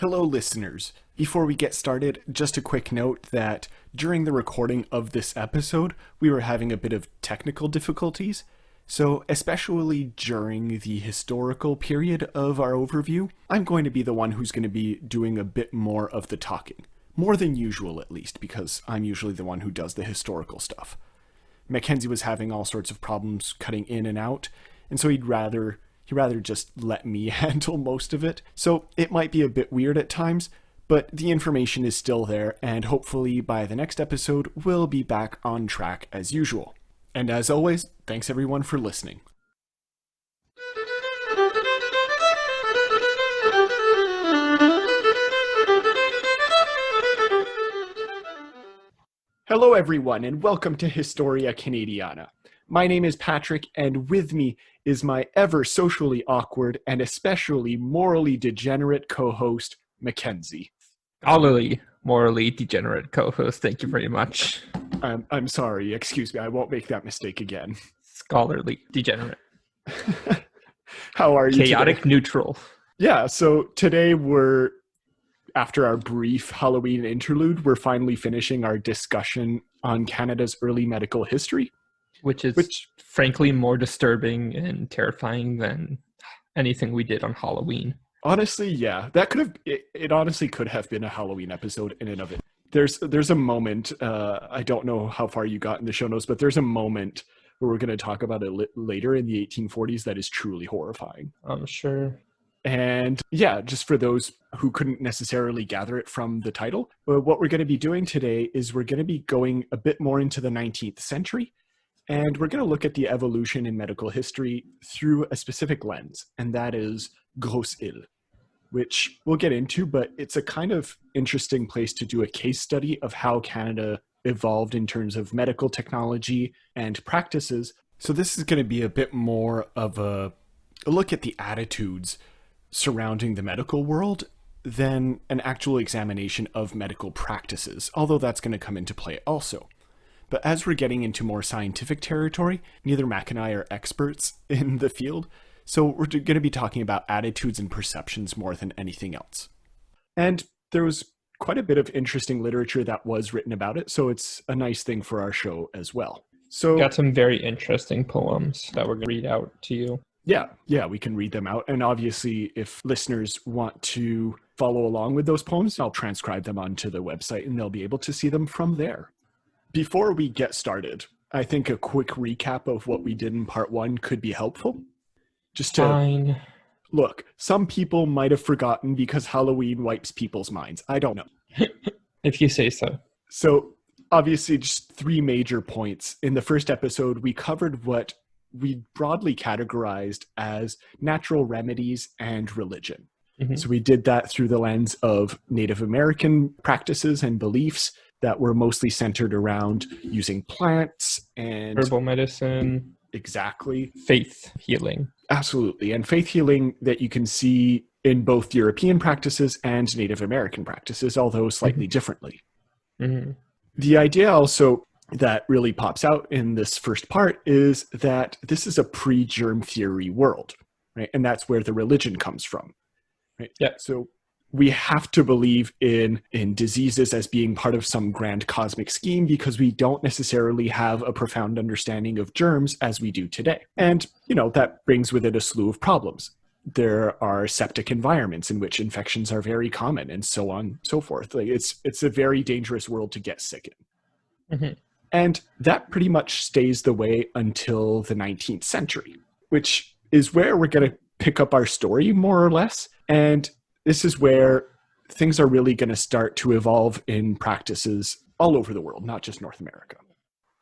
Hello, listeners. Before we get started, just a quick note that during the recording of this episode, we were having a bit of technical difficulties. So, especially during the historical period of our overview, I'm going to be the one who's going to be doing a bit more of the talking. More than usual, at least, because I'm usually the one who does the historical stuff. Mackenzie was having all sorts of problems cutting in and out, and so he'd rather just let me handle most of it. So it might be a bit weird at times, but the information is still there, and hopefully by the next episode, we'll be back on track as usual. And as always, thanks everyone for listening. Hello everyone, and welcome to Historia Canadiana. My name is Patrick, and with me is my ever socially awkward and especially morally degenerate co-host, Mackenzie. Scholarly, morally degenerate co-host, thank you very much. I'm sorry, excuse me, I won't make that mistake again. Scholarly degenerate. How are you Chaotic today? neutral. Yeah, so today after our brief Halloween interlude, we're finally finishing our discussion on Canada's early medical history. Which is frankly more disturbing and terrifying than anything we did on Halloween. Honestly, yeah, it honestly could have been a Halloween episode in and of it. There's a moment, I don't know how far you got in the show notes, but there's a moment where we're going to talk about it later in the 1840s that is truly horrifying. I'm sure. And yeah, just for those who couldn't necessarily gather it from the title, what we're going to be doing today is we're going to be going a bit more into the 19th century. And we're going to look at the evolution in medical history through a specific lens, and that is Grosse Île, which we'll get into, but it's a kind of interesting place to do a case study of how Canada evolved in terms of medical technology and practices. So this is going to be a bit more of a look at the attitudes surrounding the medical world than an actual examination of medical practices, although that's going to come into play also. But as we're getting into more scientific territory, neither Mac and I are experts in the field, so we're going to be talking about attitudes and perceptions more than anything else. And there was quite a bit of interesting literature that was written about it, so it's a nice thing for our show as well. So, got some very interesting poems that we're going to read out to you. Yeah, we can read them out. And obviously, if listeners want to follow along with those poems, I'll transcribe them onto the website and they'll be able to see them from there. Before we get started, I think a quick recap of what we did in part one could be helpful. Just to Fine. Look, some people might have forgotten because Halloween wipes people's minds. I don't know. If you say so. So obviously just three major points. In the first episode, we covered what we broadly categorized as natural remedies and religion. Mm-hmm. So we did that through the lens of Native American practices and beliefs that were mostly centered around using plants and herbal medicine. Exactly. Faith healing. Absolutely. And faith healing that you can see in both European practices and Native American practices, although slightly differently. Mm-hmm. The idea also that really pops out in this first part is that this is a pre-germ theory world, right? And that's where the religion comes from, right? Yeah. So we have to believe in diseases as being part of some grand cosmic scheme because we don't necessarily have a profound understanding of germs as we do today. And, that brings with it a slew of problems. There are septic environments in which infections are very common and so on and so forth. Like it's a very dangerous world to get sick in. Mm-hmm. And that pretty much stays the way until the 19th century, which is where we're going to pick up our story more or less. And this is where things are really going to start to evolve in practices all over the world, not just North America.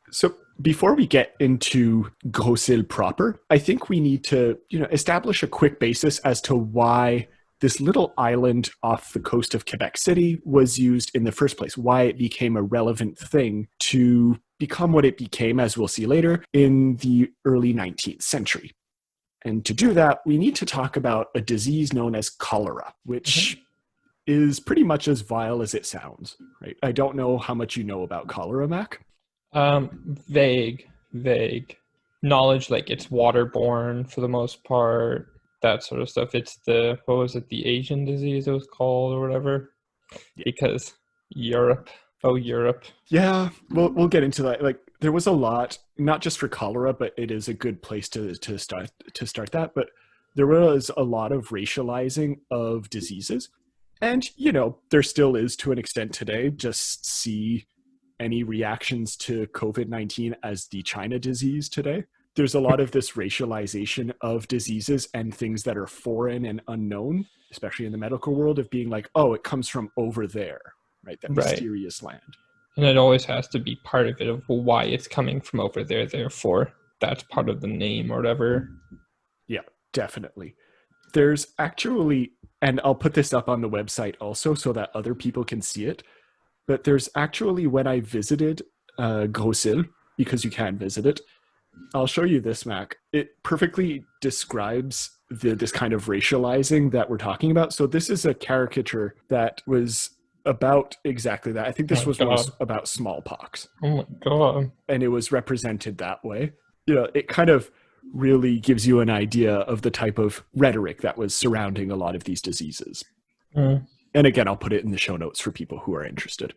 So before we get into Grosse Île proper, I think we need to, establish a quick basis as to why this little island off the coast of Quebec City was used in the first place, why it became a relevant thing to become what it became, as we'll see later, in the early 19th century. And to do that, we need to talk about a disease known as cholera, which is pretty much as vile as it sounds, right? I don't know how much you know about cholera, Mac. Vague knowledge, like it's waterborne for the most part. that sort of stuff. It's the, what was it, the Asian disease it was called or whatever? Yeah. Because Europe. Oh, Europe. Yeah, we'll get into that. Like, there was a lot, not just for cholera, but it is a good place to start that. But there was a lot of racializing of diseases, and there still is to an extent today. Just see any reactions to COVID-19 as the China disease today. There's a lot of this racialization of diseases and things that are foreign and unknown, especially in the medical world, of being like, oh, it comes from over there, right? That mysterious land. And it always has to be part of it of why it's coming from over there. Therefore, that's part of the name or whatever. Yeah, definitely. There's actually, and I'll put this up on the website also so that other people can see it, but there's actually, when I visited Grosse Île, because you can visit it, I'll show you this, Mac. It perfectly describes this kind of racializing that we're talking about. So this is a caricature that was about exactly that. I think this was about smallpox. Oh my God. And it was represented that way. It kind of really gives you an idea of the type of rhetoric that was surrounding a lot of these diseases. And again, I'll put it in the show notes for people who are interested.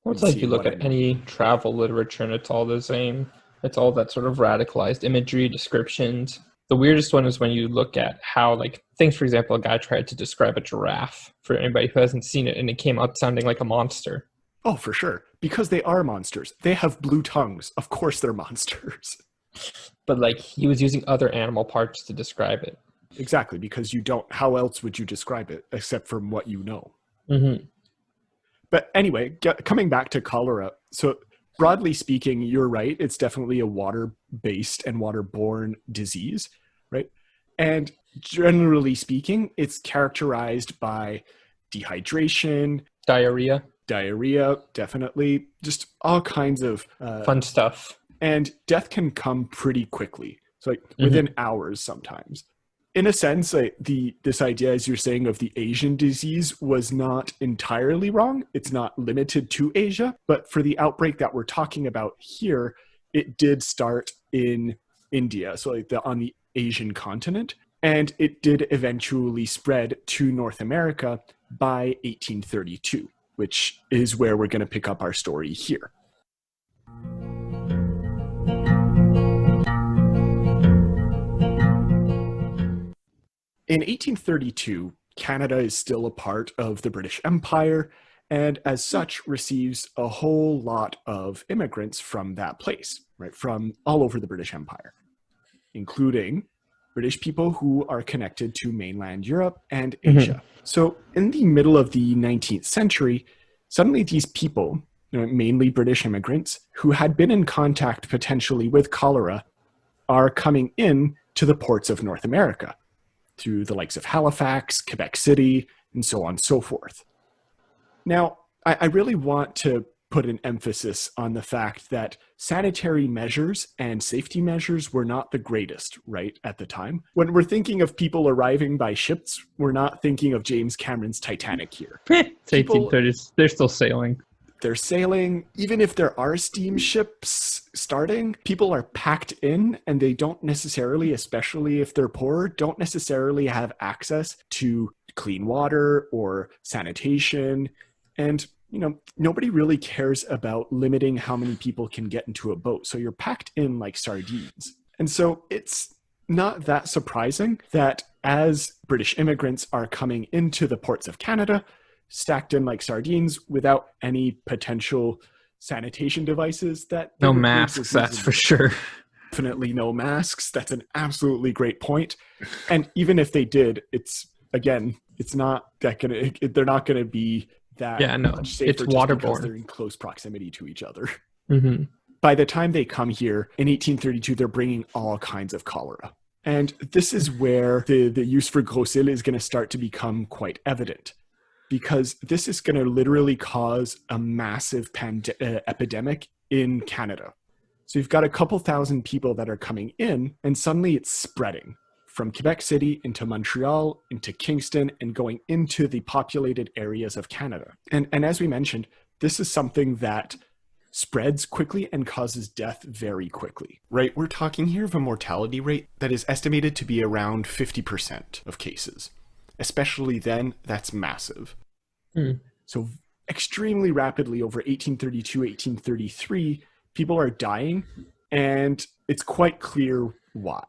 Well, it's like you look at any travel literature and it's all the same. It's all that sort of radicalized imagery, descriptions. The weirdest one is when you look at how, like, things, for example, a guy tried to describe a giraffe for anybody who hasn't seen it, and it came out sounding like a monster. Oh, for sure. Because they are monsters. They have blue tongues. Of course they're monsters. But, like, he was using other animal parts to describe it. Exactly, because how else would you describe it except from what you know? Mm-hmm. But anyway, coming back to cholera, so broadly speaking, you're right. It's definitely a water-based and waterborne disease, right? And generally speaking, it's characterized by dehydration, diarrhea, definitely, just all kinds of fun stuff. And death can come pretty quickly, so like within hours sometimes. In a sense, this idea, as you're saying, of the Asian disease was not entirely wrong. It's not limited to Asia, but for the outbreak that we're talking about here, it did start in India, so like on the Asian continent, and it did eventually spread to North America by 1832, which is where we're going to pick up our story here. In 1832, Canada is still a part of the British Empire, and as such receives a whole lot of immigrants from that place, right, from all over the British Empire, including British people who are connected to mainland Europe and Asia. So in the middle of the 19th century, suddenly these people, mainly British immigrants, who had been in contact potentially with cholera, are coming in to the ports of North America, through the likes of Halifax, Quebec City, and so on and so forth. Now, I really want to put an emphasis on the fact that sanitary measures and safety measures were not the greatest, right, at the time. When we're thinking of people arriving by ships, we're not thinking of James Cameron's Titanic here. It's 1830s. They're still sailing. They're sailing. Even if there are steamships starting, people are packed in, and they don't necessarily, especially if they're poor, don't necessarily have access to clean water or sanitation. And, nobody really cares about limiting how many people can get into a boat. So you're packed in like sardines. And so it's not that surprising that as British immigrants are coming into the ports of Canada, stacked in like sardines without any potential sanitation devices, that no masks, that's for sure. Definitely no masks. That's an absolutely great point. And even if they did, they're not going to be that much safer. It's waterborne because they're in close proximity to each other. By the time they come here in 1832, they're bringing all kinds of cholera. And this is where the use for Grosse Île is going to start to become quite evident, because this is going to literally cause a massive epidemic in Canada. So you've got a couple thousand people that are coming in, and suddenly it's spreading from Quebec City into Montreal, into Kingston, and going into the populated areas of Canada. And as we mentioned, this is something that spreads quickly and causes death very quickly. Right? We're talking here of a mortality rate that is estimated to be around 50% of cases. Especially then, that's massive. So extremely rapidly over 1832, 1833, people are dying, and it's quite clear why.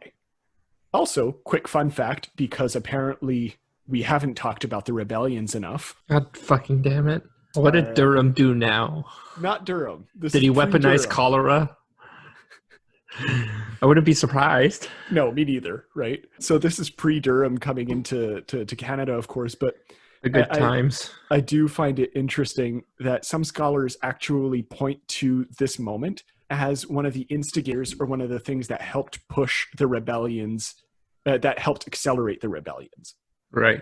Also, quick fun fact, because apparently we haven't talked about the rebellions enough. God fucking damn it. What did Durham do now? Not Durham. Did he weaponize cholera? I wouldn't be surprised. No, me neither, right? So this is pre-Durham coming into to Canada, of course, but the good times. I do find it interesting that some scholars actually point to this moment as one of the instigators or one of the things that helped push the rebellions, that helped accelerate the rebellions. Right.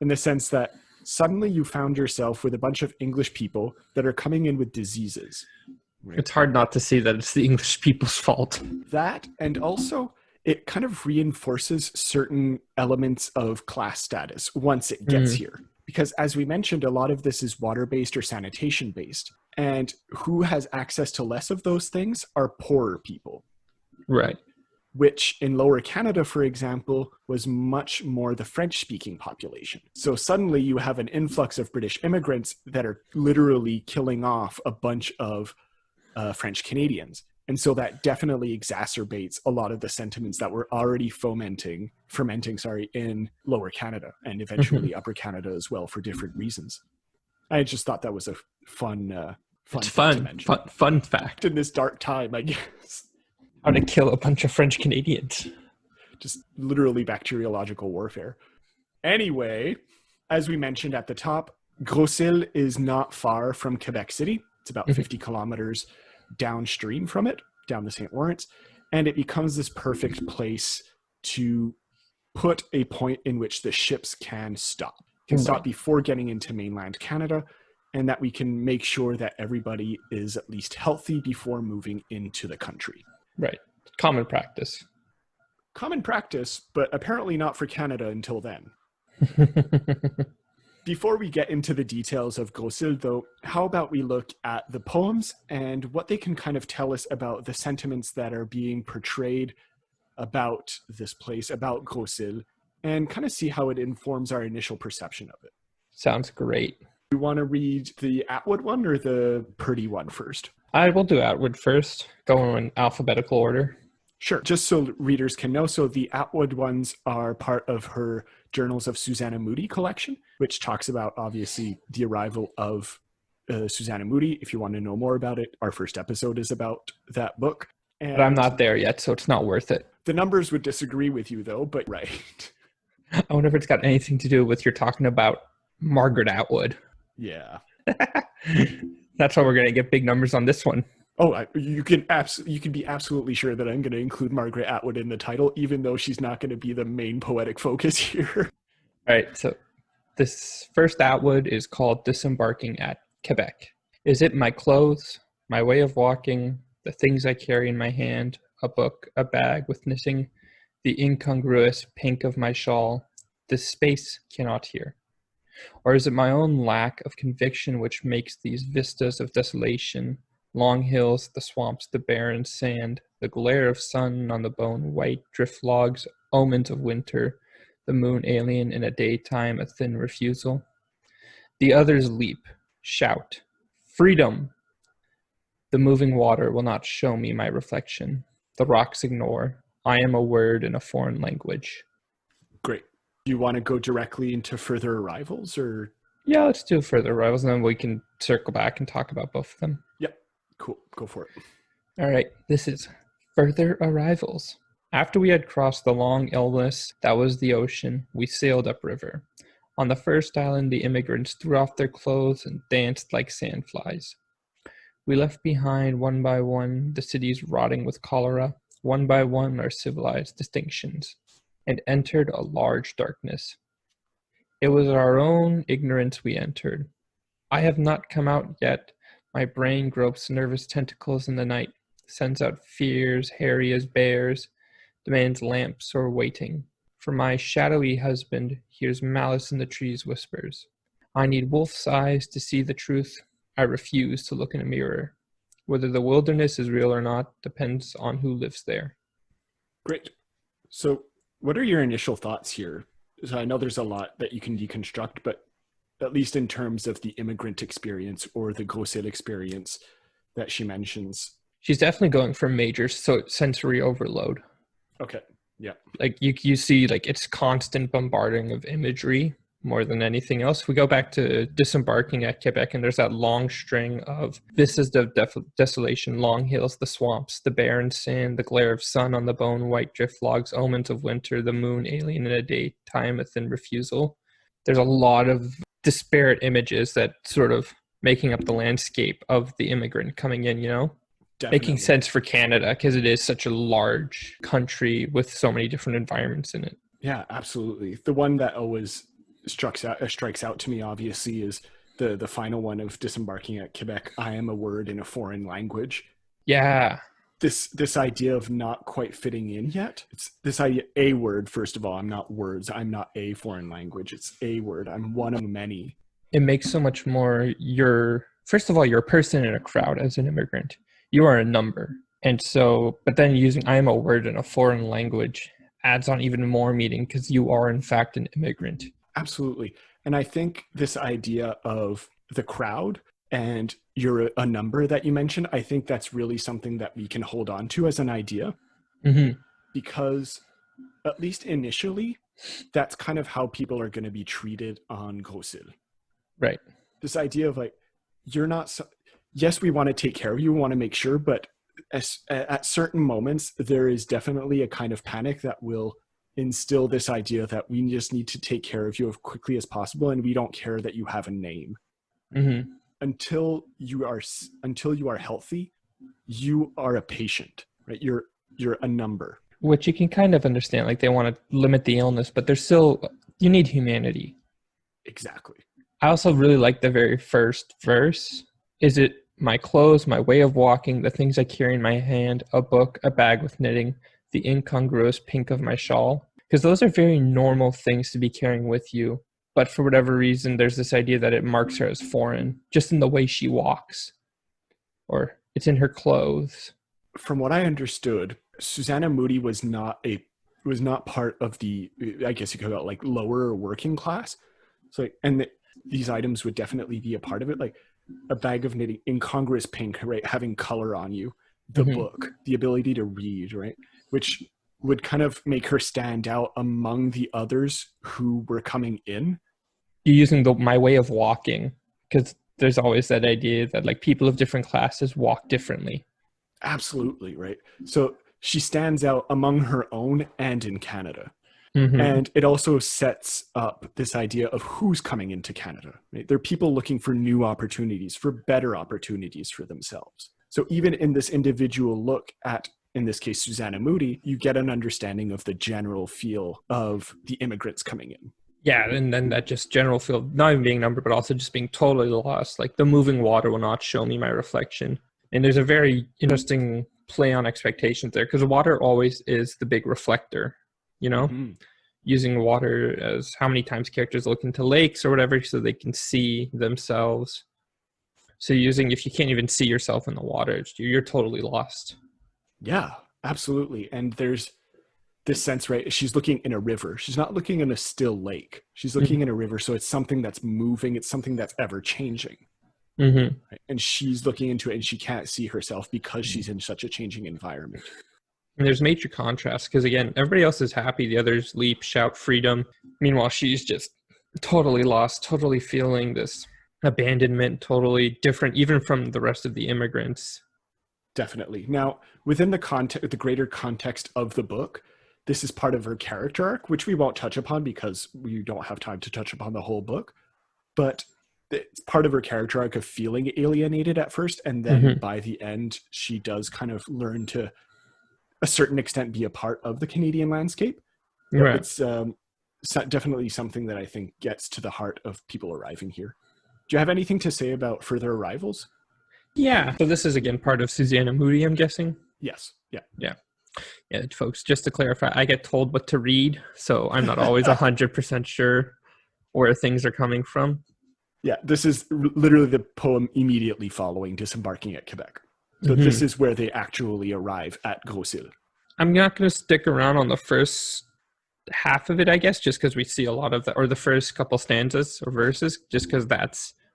In the sense that suddenly you found yourself with a bunch of English people that are coming in with diseases. Right? It's hard not to see that it's the English people's fault. That, and also it kind of reinforces certain elements of class status once it gets here. Because as we mentioned, a lot of this is water-based or sanitation-based. And who has access to less of those things are poorer people. Right. Which in Lower Canada, for example, was much more the French-speaking population. So suddenly you have an influx of British immigrants that are literally killing off a bunch of French Canadians. And so that definitely exacerbates a lot of the sentiments that were already fermenting in Lower Canada and eventually Upper Canada as well for different reasons. I just thought that was a fun fact in this dark time, I guess. How to kill a bunch of French Canadians. Just literally bacteriological warfare. Anyway, as we mentioned at the top, Grosse Île is not far from Quebec City. It's about 50 kilometers downstream from it, down the St. Lawrence, and it becomes this perfect place to put a point in which the ships can stop before getting into mainland Canada, and that we can make sure that everybody is at least healthy before moving into the country. Right. Common practice. Common practice, but apparently not for Canada until then. Before we get into the details of Grosse Île, though, how about we look at the poems and what they can kind of tell us about the sentiments that are being portrayed about this place, about Grosse Île, and kind of see how it informs our initial perception of it. Sounds great. Do you want to read the Atwood one or the Purdy one first? I will do Atwood first, go in alphabetical order. Sure. Just so readers can know, so the Atwood ones are part of her Journals of Susanna Moodie collection, which talks about, obviously, the arrival of Susanna Moodie. If you want to know more about it, our first episode is about that book. And but I'm not there yet, so it's not worth it. The numbers would disagree with you, though, but right. I wonder if it's got anything to do with you're talking about Margaret Atwood. Yeah. That's why we're going to get big numbers on this one. Oh, you can be absolutely sure that I'm going to include Margaret Atwood in the title, even though she's not going to be the main poetic focus here. All right, so this first Atwood is called Disembarking at Quebec. Is it my clothes, my way of walking, the things I carry in my hand, a book, a bag with knitting, the incongruous pink of my shawl, this space cannot hear? Or is it my own lack of conviction which makes these vistas of desolation, long hills, the swamps, the barren sand, the glare of sun on the bone-white drift logs, omens of winter, the moon alien in a daytime, a thin refusal? The others leap, shout, freedom! The moving water will not show me my reflection. The rocks ignore. I am a word in a foreign language. Great. Do you want to go directly into further arrivals, or? Yeah, let's do further arrivals, and then we can circle back and talk about both of them. Yep. Cool. Go for it. All right. This is further arrivals. After we had crossed the long illness that was the ocean, we sailed upriver. On the first island, the immigrants threw off their clothes and danced like sandflies. We left behind, one by one, the cities rotting with cholera, one by one our civilized distinctions, and entered a large darkness. It was our own ignorance we entered. I have not come out yet. My brain gropes nervous tentacles in the night, sends out fears hairy as bears, demands lamps or waiting. For my shadowy husband hears malice in the trees whispers. I need wolf's eyes to see the truth. I refuse to look in a mirror. Whether the wilderness is real or not depends on who lives there. Great. So what are your initial thoughts here? So I know there's a lot that you can deconstruct, but at least in terms of the immigrant experience or the Grosse Île experience that she mentions. She's definitely going for major sensory overload. Okay. Yeah. Like you see, like it's constant bombarding of imagery more than anything else. We go back to disembarking at Quebec, and there's that long string of vistas of desolation, long hills, the swamps, the barren sand, the glare of sun on the bone, white drift logs, omens of winter, the moon, alien in a day, time within refusal. There's a lot of disparate images that sort of making up the landscape of the immigrant coming in, Definitely. Making sense for Canada because it is such a large country with so many different environments in it. Yeah, absolutely. The one that always strikes out to me, obviously, is the final one of disembarking at Quebec. I am a word in a foreign language. Yeah. This idea of not quite fitting in yet. It's this idea, a word, first of all. I'm not words. I'm not a foreign language. It's a word. I'm one of many. It makes so much more first of all, you're a person in a crowd as an immigrant. You are a number. And so, but then using I am a word in a foreign language adds on even more meaning because you are in fact an immigrant. Absolutely. And I think this idea of the crowd and you're a number that you mentioned, I think that's really something that we can hold on to as an idea. Mm-hmm. Because at least initially, that's kind of how people are going to be treated on Grosse Île. Right. This idea of like, you're not... yes, we want to take care of you, we want to make sure, but at certain moments, there is definitely a kind of panic that will instill this idea that we just need to take care of you as quickly as possible, and we don't care that you have a name. Mm-hmm. Until you are healthy, you are a patient, right? You're a number. Which you can kind of understand, like they want to limit the illness, but there's still, you need humanity. Exactly. I also really like the very first verse. Is it my clothes, my way of walking, the things I carry in my hand, a book, a bag with knitting, the incongruous pink of my shawl? Because those are very normal things to be carrying with you. But for whatever reason, there's this idea that it marks her as foreign, just in the way she walks. Or it's in her clothes. From what I understood, Susanna Moody was not part of the, I guess you could call it like lower or working class. So, these items would definitely be a part of it. Like, a bag of knitting, incongruous pink, right? Having color on you, the book, the ability to read, right? Which would kind of make her stand out among the others who were coming in. You're using my way of walking, because there's always that idea that like people of different classes walk differently. Absolutely, right? So she stands out among her own and in Canada. Mm-hmm. And it also sets up this idea of who's coming into Canada. Right? There are people looking for new opportunities, for better opportunities for themselves. So even in this individual look at, in this case, Susanna Moody, you get an understanding of the general feel of the immigrants coming in. Yeah, and then that just general feel, not even being numbered, but also just being totally lost. Like the moving water will not show me my reflection. And there's a very interesting play on expectations there, because the water always is the big reflector. Using water as how many times characters look into lakes or whatever so they can see themselves. So if you can't even see yourself in the water, you're totally lost. Yeah, absolutely. And there's this sense, right? She's looking in a river. She's not looking in a still lake. She's looking in a river. So it's something that's moving. It's something that's ever changing. Mm-hmm. Right? And she's looking into it and she can't see herself because she's in such a changing environment. And there's major contrast because, again, everybody else is happy. The others leap, shout, freedom. Meanwhile, she's just totally lost, totally feeling this abandonment, totally different, even from the rest of the immigrants. Definitely. Now, within the greater context of the book, this is part of her character arc, which we won't touch upon because we don't have time to touch upon the whole book. But it's part of her character arc of feeling alienated at first. And then by the end, she does kind of learn to a certain extent be a part of the Canadian landscape. Right. It's definitely something that I think gets to the heart of people arriving here. Do you have anything to say about further arrivals? Yeah. So this is, again, part of Susanna Moody, I'm guessing? Yes. Yeah. Yeah. Yeah, folks, just to clarify, I get told what to read, so I'm not always 100% sure where things are coming from. Yeah, this is literally the poem immediately following disembarking at Quebec. So this is where they actually arrive at Grosse Île. I'm not going to stick around on the first half of it, I guess, just because we see a lot of or the first couple stanzas or verses, just because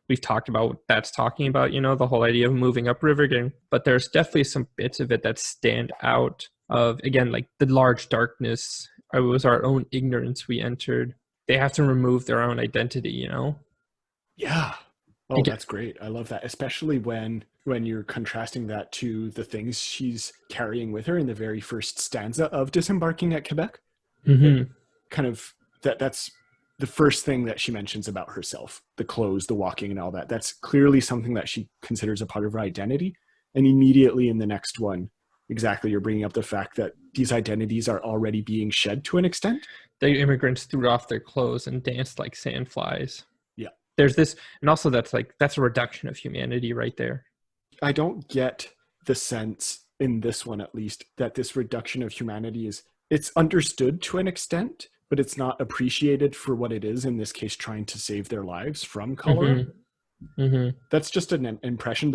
we've talked about what that's talking about, the whole idea of moving upriver again. But there's definitely some bits of it that stand out of, again, like the large darkness. It was our own ignorance we entered. They have to remove their own identity, Yeah. Oh, that's great. I love that, especially when you're contrasting that to the things she's carrying with her in the very first stanza of Disembarking at Quebec. Kind of that's the first thing that she mentions about herself, the clothes, the walking and all that. That's clearly something that she considers a part of her identity. And immediately in the next one, exactly, you're bringing up the fact that these identities are already being shed to an extent. The immigrants threw off their clothes and danced like sandflies. Yeah. There's this, and also that's a reduction of humanity right there. I don't get the sense, in this one at least, that this reduction of humanity it's understood to an extent, but it's not appreciated for what it is, in this case, trying to save their lives from cholera. That's just an impression.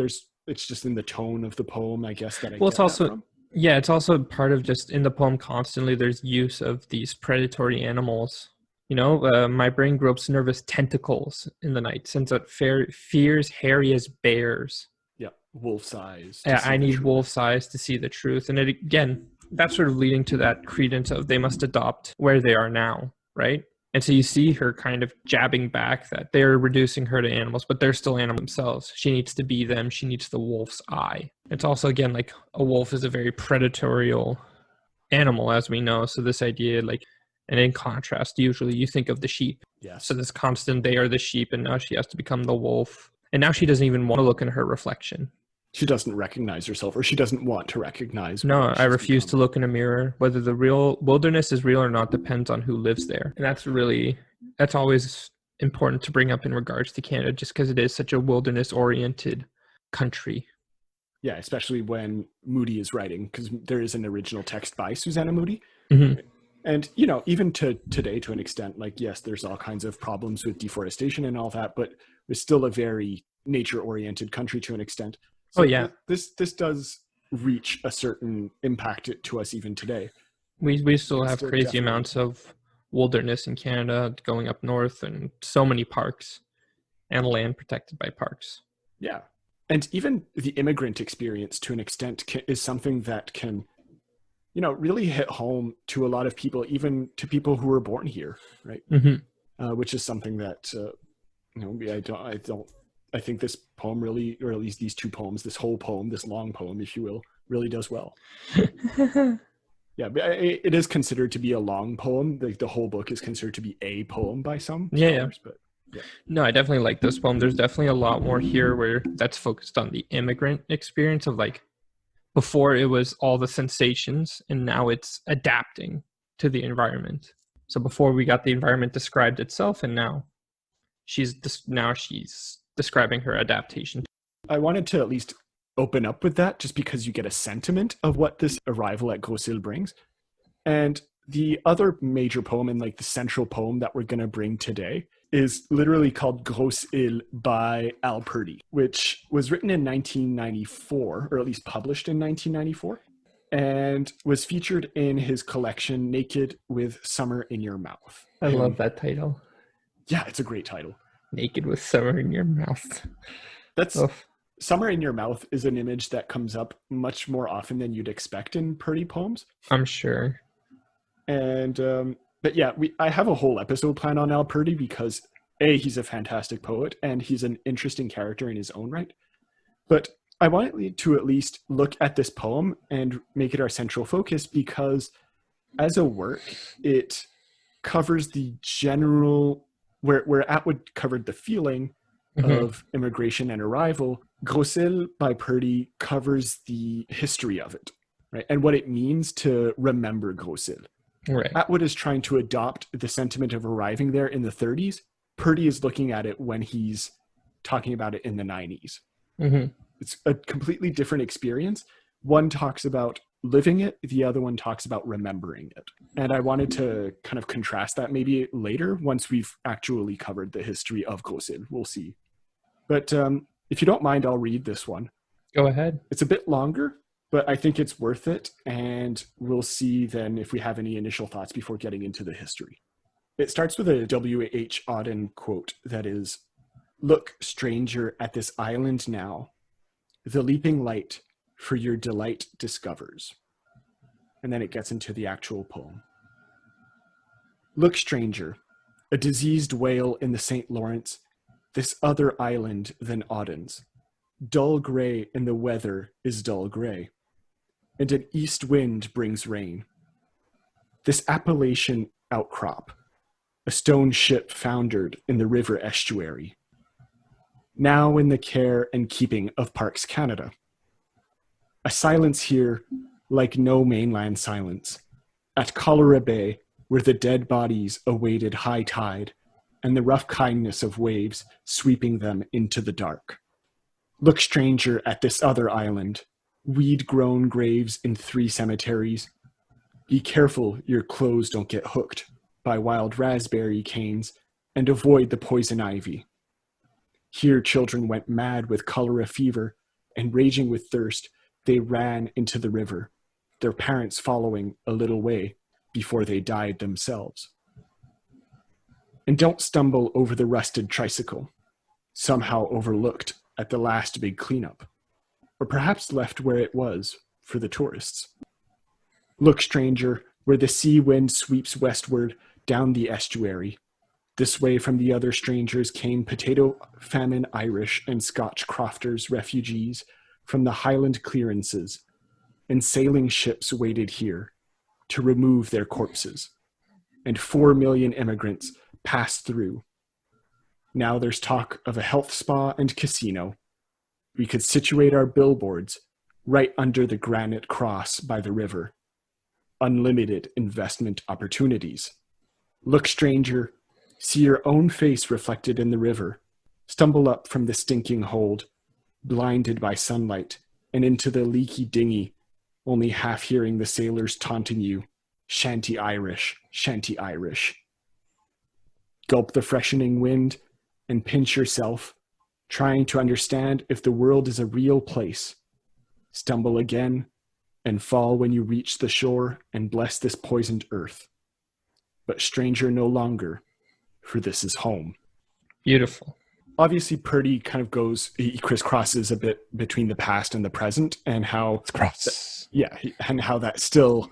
It's just in the tone of the poem, I guess, that I get that from. Yeah, it's also part of just in the poem constantly there's use of these predatory animals. My brain gropes nervous tentacles in the night, since it fears hairy as bears. Yeah, wolf's eyes. I need wolf's eyes to see the truth. And it, again, that's sort of leading to that credence of they must adopt where they are now, right? And so you see her kind of jabbing back that they're reducing her to animals, but they're still animals themselves. She needs to be them. She needs the wolf's eye. It's also, again, like a wolf is a very predatory animal, as we know. So this idea, like, and in contrast, usually you think of the sheep. Yes. So this constant, they are the sheep, and now she has to become the wolf. And now she doesn't even want to look in her reflection. She doesn't recognize herself, or she doesn't want to recognize. No, I refuse to look in a mirror. Whether the real wilderness is real or not depends on who lives there. And that's always important to bring up in regards to Canada, just because it is such a wilderness-oriented country. Yeah, especially when Moody is writing, because there is an original text by Susanna Moody. And, even to today, to an extent, like, yes, there's all kinds of problems with deforestation and all that, but it's still a very nature-oriented country to an extent. So this does reach a certain impact to us even today. We still have crazy amounts of wilderness in Canada going up north, and so many parks and land protected by parks. Yeah. And even the immigrant experience to an extent is something that can, really hit home to a lot of people, even to people who were born here, right? Which is something that, I think this poem really, or at least these two poems, this whole poem, this long poem, if you will, really does well. Yeah, but it is considered to be a long poem. The whole book is considered to be a poem by some scholars, but yeah. No, I definitely like this poem. There's definitely a lot more here where that's focused on the immigrant experience of, like, before it was all the sensations, and now it's adapting to the environment. So before we got the environment described itself, and now she's describing her adaptation. I wanted to at least open up with that, just because you get a sentiment of what this arrival at Grosse Île brings. And the other major poem, and like the central poem that we're going to bring today, is literally called Grosse Île by Purdy, which was written in 1994, or at least published in 1994, and was featured in his collection Naked with Summer in Your Mouth. I love that title. Yeah, it's a great title. Naked with Summer in Your Mouth. Summer in Your Mouth is an image that comes up much more often than you'd expect in Purdy poems. I'm sure. And but yeah, I have a whole episode planned on Purdy because he's a fantastic poet and he's an interesting character in his own right. But I wanted to at least look at this poem and make it our central focus, because as a work, it covers the general, where Atwood covered the feeling of immigration and arrival, Grosse Île by Purdy covers the history of it, right? And what it means to remember Grosse Île. Right. Atwood is trying to adopt the sentiment of arriving there in the 30s. Purdy is looking at it when he's talking about it in the 90s. It's a completely different experience. One talks about living it, the other one talks about remembering it. And I wanted to kind of contrast that maybe later once we've actually covered the history of Grosse Île. We'll see. But if you don't mind, I'll read this one. Go ahead. It's a bit longer, but I think it's worth it. And we'll see then if we have any initial thoughts before getting into the history. It starts with a W.H. Auden quote that is, "Look, stranger, at this island now. The leaping light for your delight discovers." And then it gets into the actual poem. "Look, stranger, a diseased whale in the St. Lawrence, this other island than Auden's. Dull gray in the weather is dull gray, and an east wind brings rain. This Appalachian outcrop, a stone ship foundered in the river estuary, now in the care and keeping of Parks Canada. A silence here like no mainland silence, at Cholera Bay, where the dead bodies awaited high tide and the rough kindness of waves sweeping them into the dark. Look, stranger, at this other island, weed-grown graves in 3 cemeteries. Be careful your clothes don't get hooked by wild raspberry canes and avoid the poison ivy. Here children went mad with cholera fever, and raging with thirst, they ran into the river, their parents following a little way before they died themselves. And don't stumble over the rusted tricycle, somehow overlooked at the last big cleanup, or perhaps left where it was for the tourists. Look, stranger, where the sea wind sweeps westward down the estuary. This way from the other strangers came potato famine Irish and Scotch crofters refugees from the Highland clearances, and sailing ships waited here to remove their corpses, and 4 million immigrants passed through. Now there's talk of a health spa and casino. We could situate our billboards right under the granite cross by the river. Unlimited investment opportunities. Look, stranger, see your own face reflected in the river. Stumble up from the stinking hold, blinded by sunlight, and into the leaky dinghy, only half hearing the sailors taunting you, shanty Irish, shanty Irish. Gulp the freshening wind and pinch yourself, trying to understand if the world is a real place. Stumble again and fall when you reach the shore and bless this poisoned earth. But stranger no longer, for this is home." Beautiful. Obviously, Purdy kind of he crisscrosses a bit between the past and the present, and how, and how that still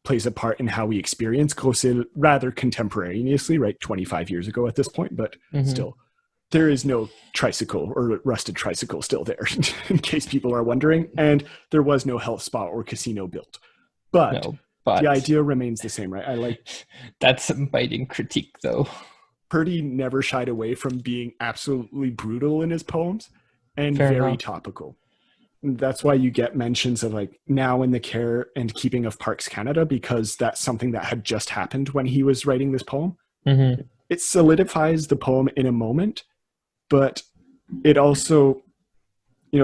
plays a part in how we experience Grosse Île rather contemporaneously, right? 25 years ago at this point, but still, there is no tricycle or rusted tricycle still there, in case people are wondering, and there was no health spa or casino built. But the idea remains the same, right? That's some biting critique, though. Purdy never shied away from being absolutely brutal in his poems, and Fair very enough. topical. That's why you get mentions of now in the care and keeping of Parks Canada, because that's something that had just happened when he was writing this poem. It solidifies the poem in a moment, but it also,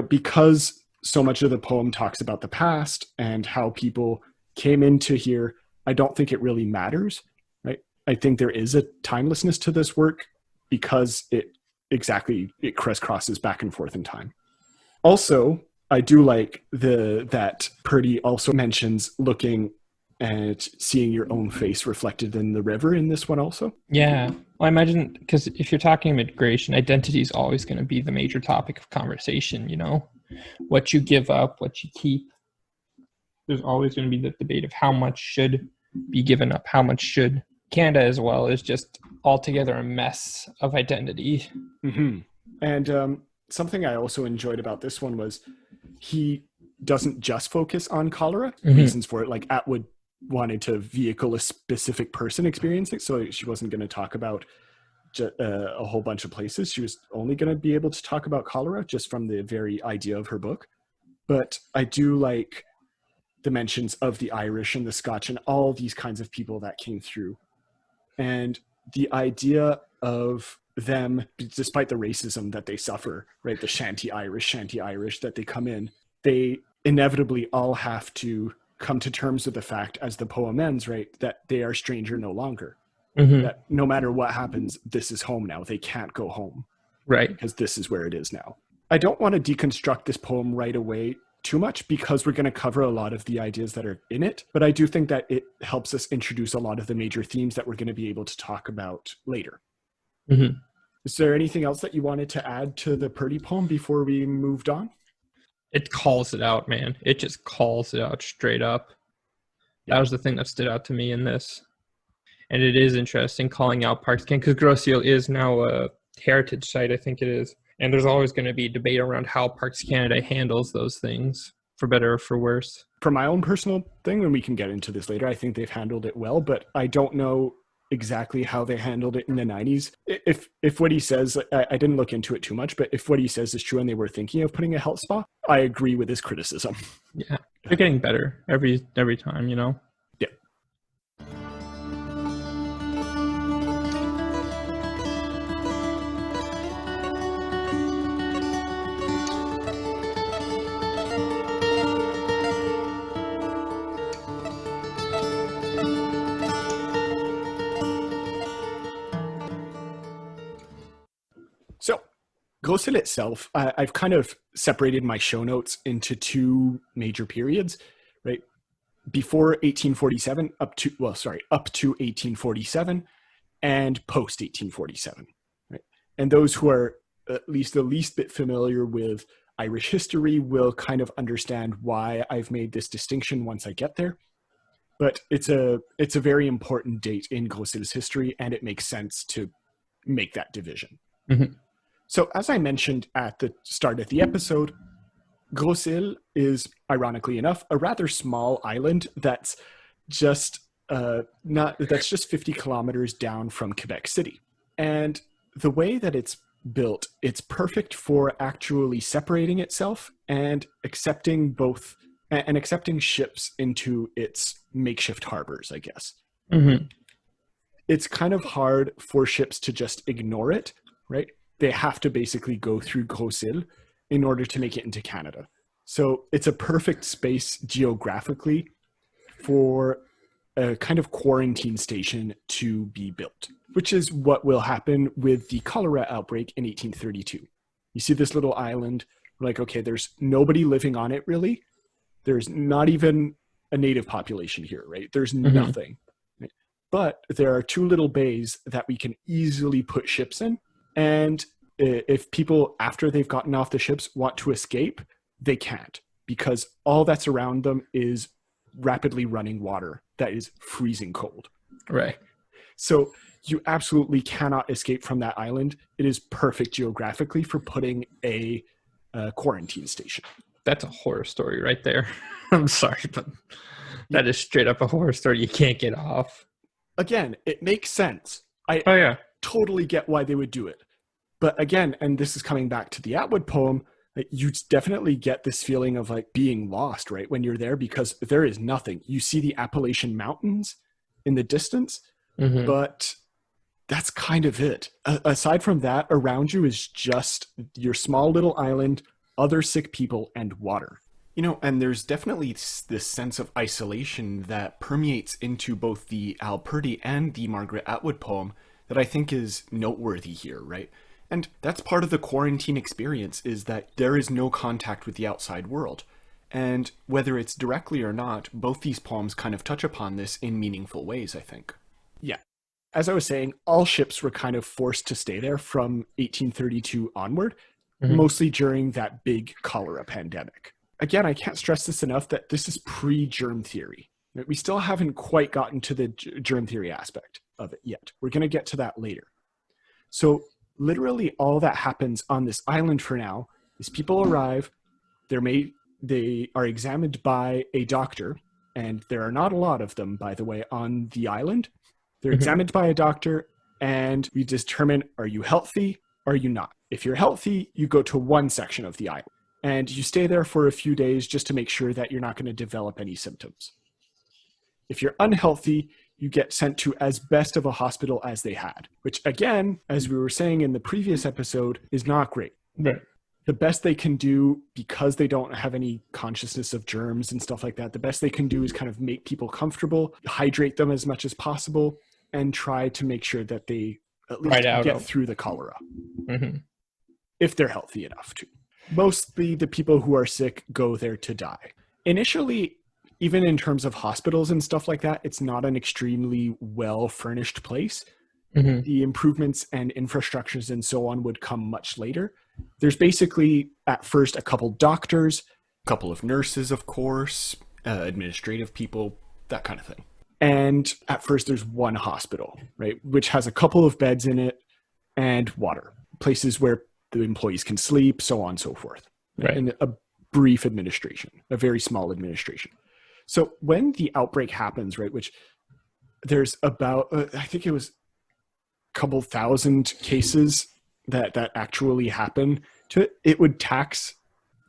because so much of the poem talks about the past and how people came into here, I don't think it really matters, right? I think there is a timelessness to this work because it crisscrosses back and forth in time. Also, I do like that Purdy also mentions looking and seeing your own face reflected in the river in this one also. Yeah. Well, I imagine, because if you're talking immigration, identity is always going to be the major topic of conversation, what you give up, what you keep. There's always going to be the debate of how much should be given up, how much should. Canada as well is just altogether a mess of identity. And something I also enjoyed about this one was he doesn't just focus on cholera. Reasons for it, like Atwood wanted to vehicle a specific person experiencing it, so she wasn't going to talk about a whole bunch of places. She was only going to be able to talk about cholera just from the very idea of her book. But I do like the mentions of the Irish and the Scotch and all these kinds of people that came through. And the idea of them, despite the racism that they suffer, right, the shanty Irish that they come in, they inevitably all have to come to terms with the fact, as the poem ends, right, that they are stranger no longer. That no matter what happens, this is home now. They can't go home. Right. Because this is where it is now. I don't want to deconstruct this poem right away too much because we're going to cover a lot of the ideas that are in it, but I do think that it helps us introduce a lot of the major themes that we're going to be able to talk about later. Mm-hmm. Is there anything else that you wanted to add to the Purdy poem before we moved on? It calls it out, man. It just calls it out straight up. That was the thing that stood out to me in this. And it is interesting calling out Parks Canada, because Grosse Île is now a heritage site, I think it is. And there's always going to be debate around how Parks Canada handles those things, for better or for worse. For my own personal thing, and we can get into this later, I think they've handled it well, but I don't know exactly how they handled it in the 90s. If what he says, I didn't look into it too much, but if what he says is true and they were thinking of putting a health spa, I agree with his criticism. Yeah, they're getting better every time, you know? Yeah. So, Grosse Île itself, I've kind of separated my show notes into two major periods, right? Before 1847, up to 1847, and post 1847, right? And those who are at least the least bit familiar with Irish history will kind of understand why I've made this distinction once I get there. But it's a very important date in Grosse Île's history, and it makes sense to make that division. Mm-hmm. So as I mentioned at the start of the episode, Grosse Île is, ironically enough, a rather small island that's just 50 kilometers down from Quebec City. And the way that it's built, it's perfect for actually separating itself and accepting ships into its makeshift harbors, I guess. Mm-hmm. It's kind of hard for ships to just ignore it, right? They have to basically go through Grosse Île in order to make it into Canada. So it's a perfect space geographically for a kind of quarantine station to be built, which is what will happen with the cholera outbreak in 1832. You see this little island, like, okay, there's nobody living on it really. There's not even a native population here, right? There's nothing. Right? But there are two little bays that we can easily put ships in. And if people, after they've gotten off the ships, want to escape, they can't, because all that's around them is rapidly running water that is freezing cold. Right. So you absolutely cannot escape from that island. It is perfect geographically for putting a quarantine station. That's a horror story right there. I'm sorry, but that is straight up a horror story. You can't get off. Again, it makes sense. I totally get why they would do it. But again, and this is coming back to the Atwood poem, you definitely get this feeling of like being lost, right? When you're there, because there is nothing. You see the Appalachian Mountains in the distance, but that's kind of it. Aside from that, around you is just your small little island, other sick people, and water. You know, and there's definitely this sense of isolation that permeates into both the Al Purdy and the Margaret Atwood poem that I think is noteworthy here, right? And that's part of the quarantine experience, is that there is no contact with the outside world. And whether it's directly or not, both these poems kind of touch upon this in meaningful ways, I think. Yeah. As I was saying, all ships were kind of forced to stay there from 1832 onward, mostly during that big cholera pandemic. Again, I can't stress this enough that this is pre-germ theory. We still haven't quite gotten to the germ theory aspect of it yet. We're going to get to that later. So literally all that happens on this island for now is people arrive, they are examined by a doctor, and there are not a lot of them, by the way, on the island. They're examined by a doctor, and we determine, are you healthy? Are you not? If you're healthy, you go to one section of the island, and you stay there for a few days just to make sure that you're not going to develop any symptoms. If you're unhealthy, you get sent to as best of a hospital as they had, which again, as we were saying in the previous episode, is not great. Right. The best they can do, because they don't have any consciousness of germs and stuff like that, the best they can do is kind of make people comfortable, hydrate them as much as possible, and try to make sure that they at least get through the cholera. If they're healthy enough to. Mostly the people who are sick go there to die. Initially, even in terms of hospitals and stuff like that, it's not an extremely well-furnished place. Mm-hmm. The improvements and infrastructures and so on would come much later. There's basically, at first, a couple doctors, a couple of nurses, of course, administrative people, that kind of thing. And at first, there's one hospital, right, which has a couple of beds in it and water, places where the employees can sleep, so on and so forth. Right. And a brief administration, a very small administration. So when the outbreak happens, right, which there's about, I think it was a couple thousand cases that actually happen to it, it would tax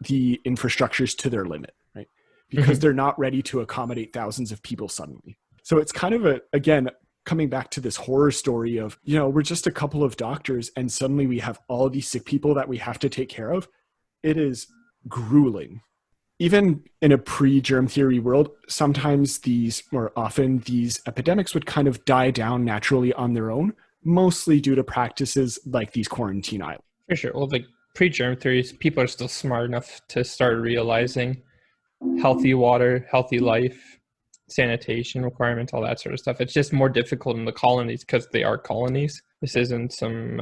the infrastructures to their limit, right? Because they're not ready to accommodate thousands of people suddenly. So it's kind of again, coming back to this horror story of, we're just a couple of doctors and suddenly we have all these sick people that we have to take care of. It is grueling. Even in a pre-germ theory world, often these epidemics would kind of die down naturally on their own, mostly due to practices like these quarantine islands. For sure. Well, the pre-germ theories, people are still smart enough to start realizing healthy water, healthy life, sanitation requirements, all that sort of stuff. It's just more difficult in the colonies because they are colonies. This isn't some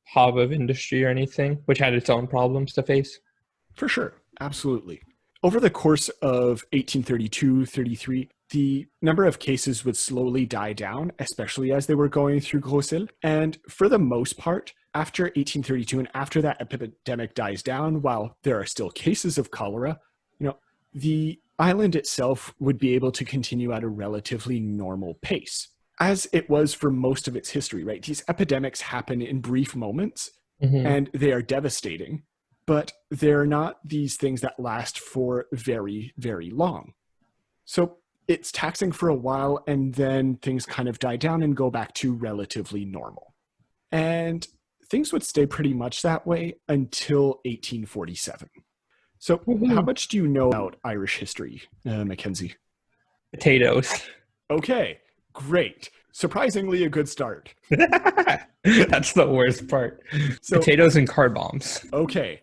hub of industry or anything, which had its own problems to face. For sure. Absolutely. Over the course of 1832-33, the number of cases would slowly die down, especially as they were going through Grosse Île. And for the most part, after 1832 and after that epidemic dies down, while there are still cases of cholera, the island itself would be able to continue at a relatively normal pace, as it was for most of its history, right? These epidemics happen in brief moments, and they are devastating. But they're not these things that last for very, very long. So it's taxing for a while, and then things kind of die down and go back to relatively normal. And things would stay pretty much that way until 1847. So how much do you know about Irish history, Mackenzie? Potatoes. Okay, great. Surprisingly a good start. That's the worst part. So, potatoes and car bombs. Okay.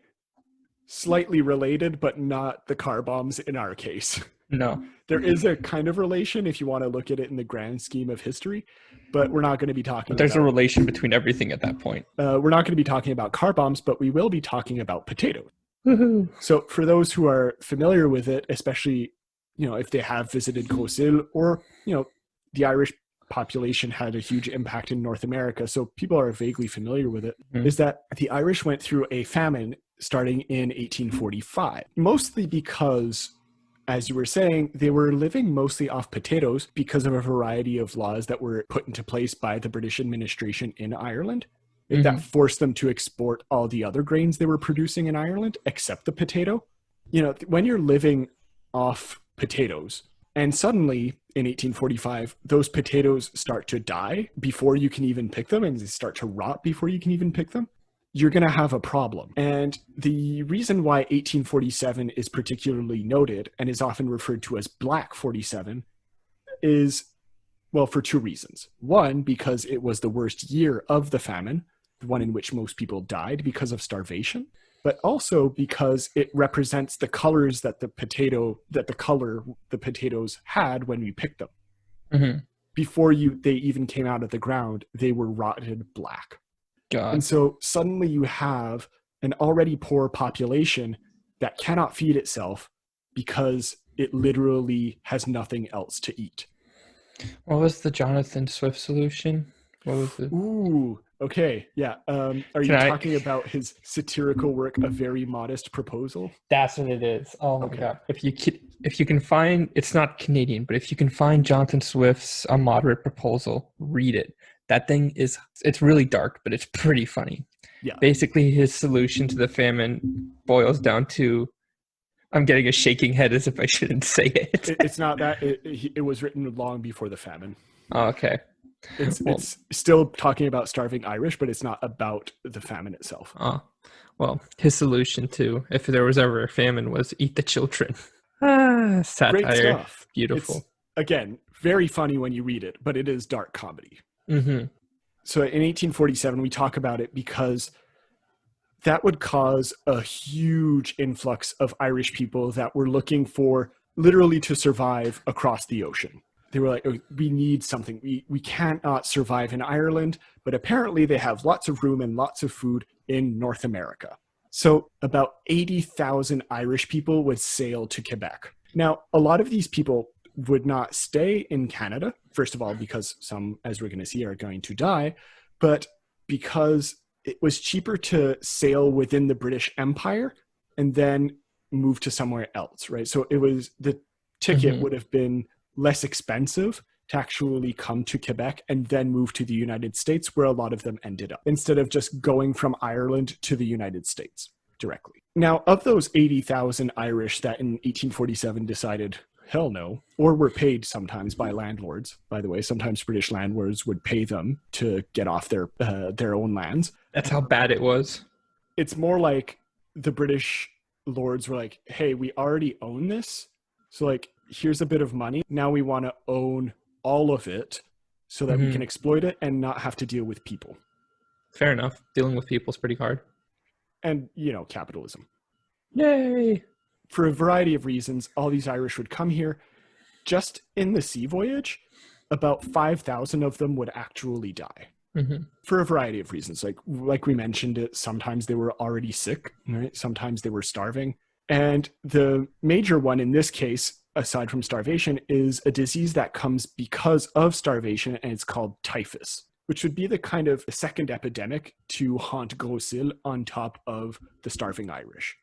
Slightly related, but not the car bombs in our case. No. There is a kind of relation if you want to look at it in the grand scheme of history, but we're not going to be talking There's a relation between everything at that point. We're not going to be talking about car bombs, but we will be talking about potatoes. Woohoo. So for those who are familiar with it, especially, if they have visited Grosse Île or, the Irish population had a huge impact in North America, so people are vaguely familiar with it, is that the Irish went through a famine starting in 1845, mostly because, as you were saying, they were living mostly off potatoes because of a variety of laws that were put into place by the British administration in Ireland that forced them to export all the other grains they were producing in Ireland, except the potato. When you're living off potatoes, and suddenly in 1845, those potatoes start to die before you can even pick them, and they start to rot before you can even pick them, you're going to have a problem. And the reason why 1847 is particularly noted and is often referred to as Black 47 is, well, for two reasons. One, because it was the worst year of the famine, the one in which most people died because of starvation, but also because it represents the colors that the potatoes had when we picked them. Before they even came out of the ground, they were rotted black. God. And so suddenly you have an already poor population that cannot feed itself because it literally has nothing else to eat. What was the Jonathan Swift solution? What was it? Ooh, okay, yeah. Are you talking about his satirical work, A Very Modest Proposal? That's what it is. Oh my God. If you can find, it's not Canadian, but if you can find Jonathan Swift's A Moderate Proposal, read it. That thing it's really dark, but it's pretty funny. Yeah. Basically, his solution to the famine boils down to, I'm getting a shaking head as if I shouldn't say it. It's not that. It was written long before the famine. Oh, okay. It's still talking about starving Irish, but it's not about the famine itself. Well, his solution to, if there was ever a famine, was eat the children. Satire. Great stuff. Beautiful. It's, again, very funny when you read it, but it is dark comedy. Mm-hmm. So in 1847, we talk about it because that would cause a huge influx of Irish people that were looking for literally to survive across the ocean. They were like, oh, we need something. We cannot survive in Ireland, but apparently they have lots of room and lots of food in North America. So about 80,000 Irish people would sail to Quebec. Now, a lot of these people would not stay in Canada, first of all, because some, as we're going to see, are going to die, but because it was cheaper to sail within the British Empire and then move to somewhere else, right? So it was, the ticket would have been less expensive to actually come to Quebec and then move to the United States, where a lot of them ended up, instead of just going from Ireland to the United States directly. Now, of those 80,000 Irish that in 1847 decided, hell no, or were paid sometimes by landlords, by the way, sometimes British landlords would pay them to get off their own lands. That's how bad it was. It's more like the British lords were like, hey, we already own this, so like, here's a bit of money. Now we want to own all of it so that we can exploit it and not have to deal with people. Fair enough. Dealing with people is pretty hard. And, capitalism. Yay! For a variety of reasons, all these Irish would come here. Just in the sea voyage, about 5,000 of them would actually die. For a variety of reasons. Like we mentioned it, sometimes they were already sick, right? Sometimes they were starving. And the major one in this case, aside from starvation, is a disease that comes because of starvation, and it's called typhus, which would be the kind of second epidemic to haunt Grosse Île on top of the starving Irish.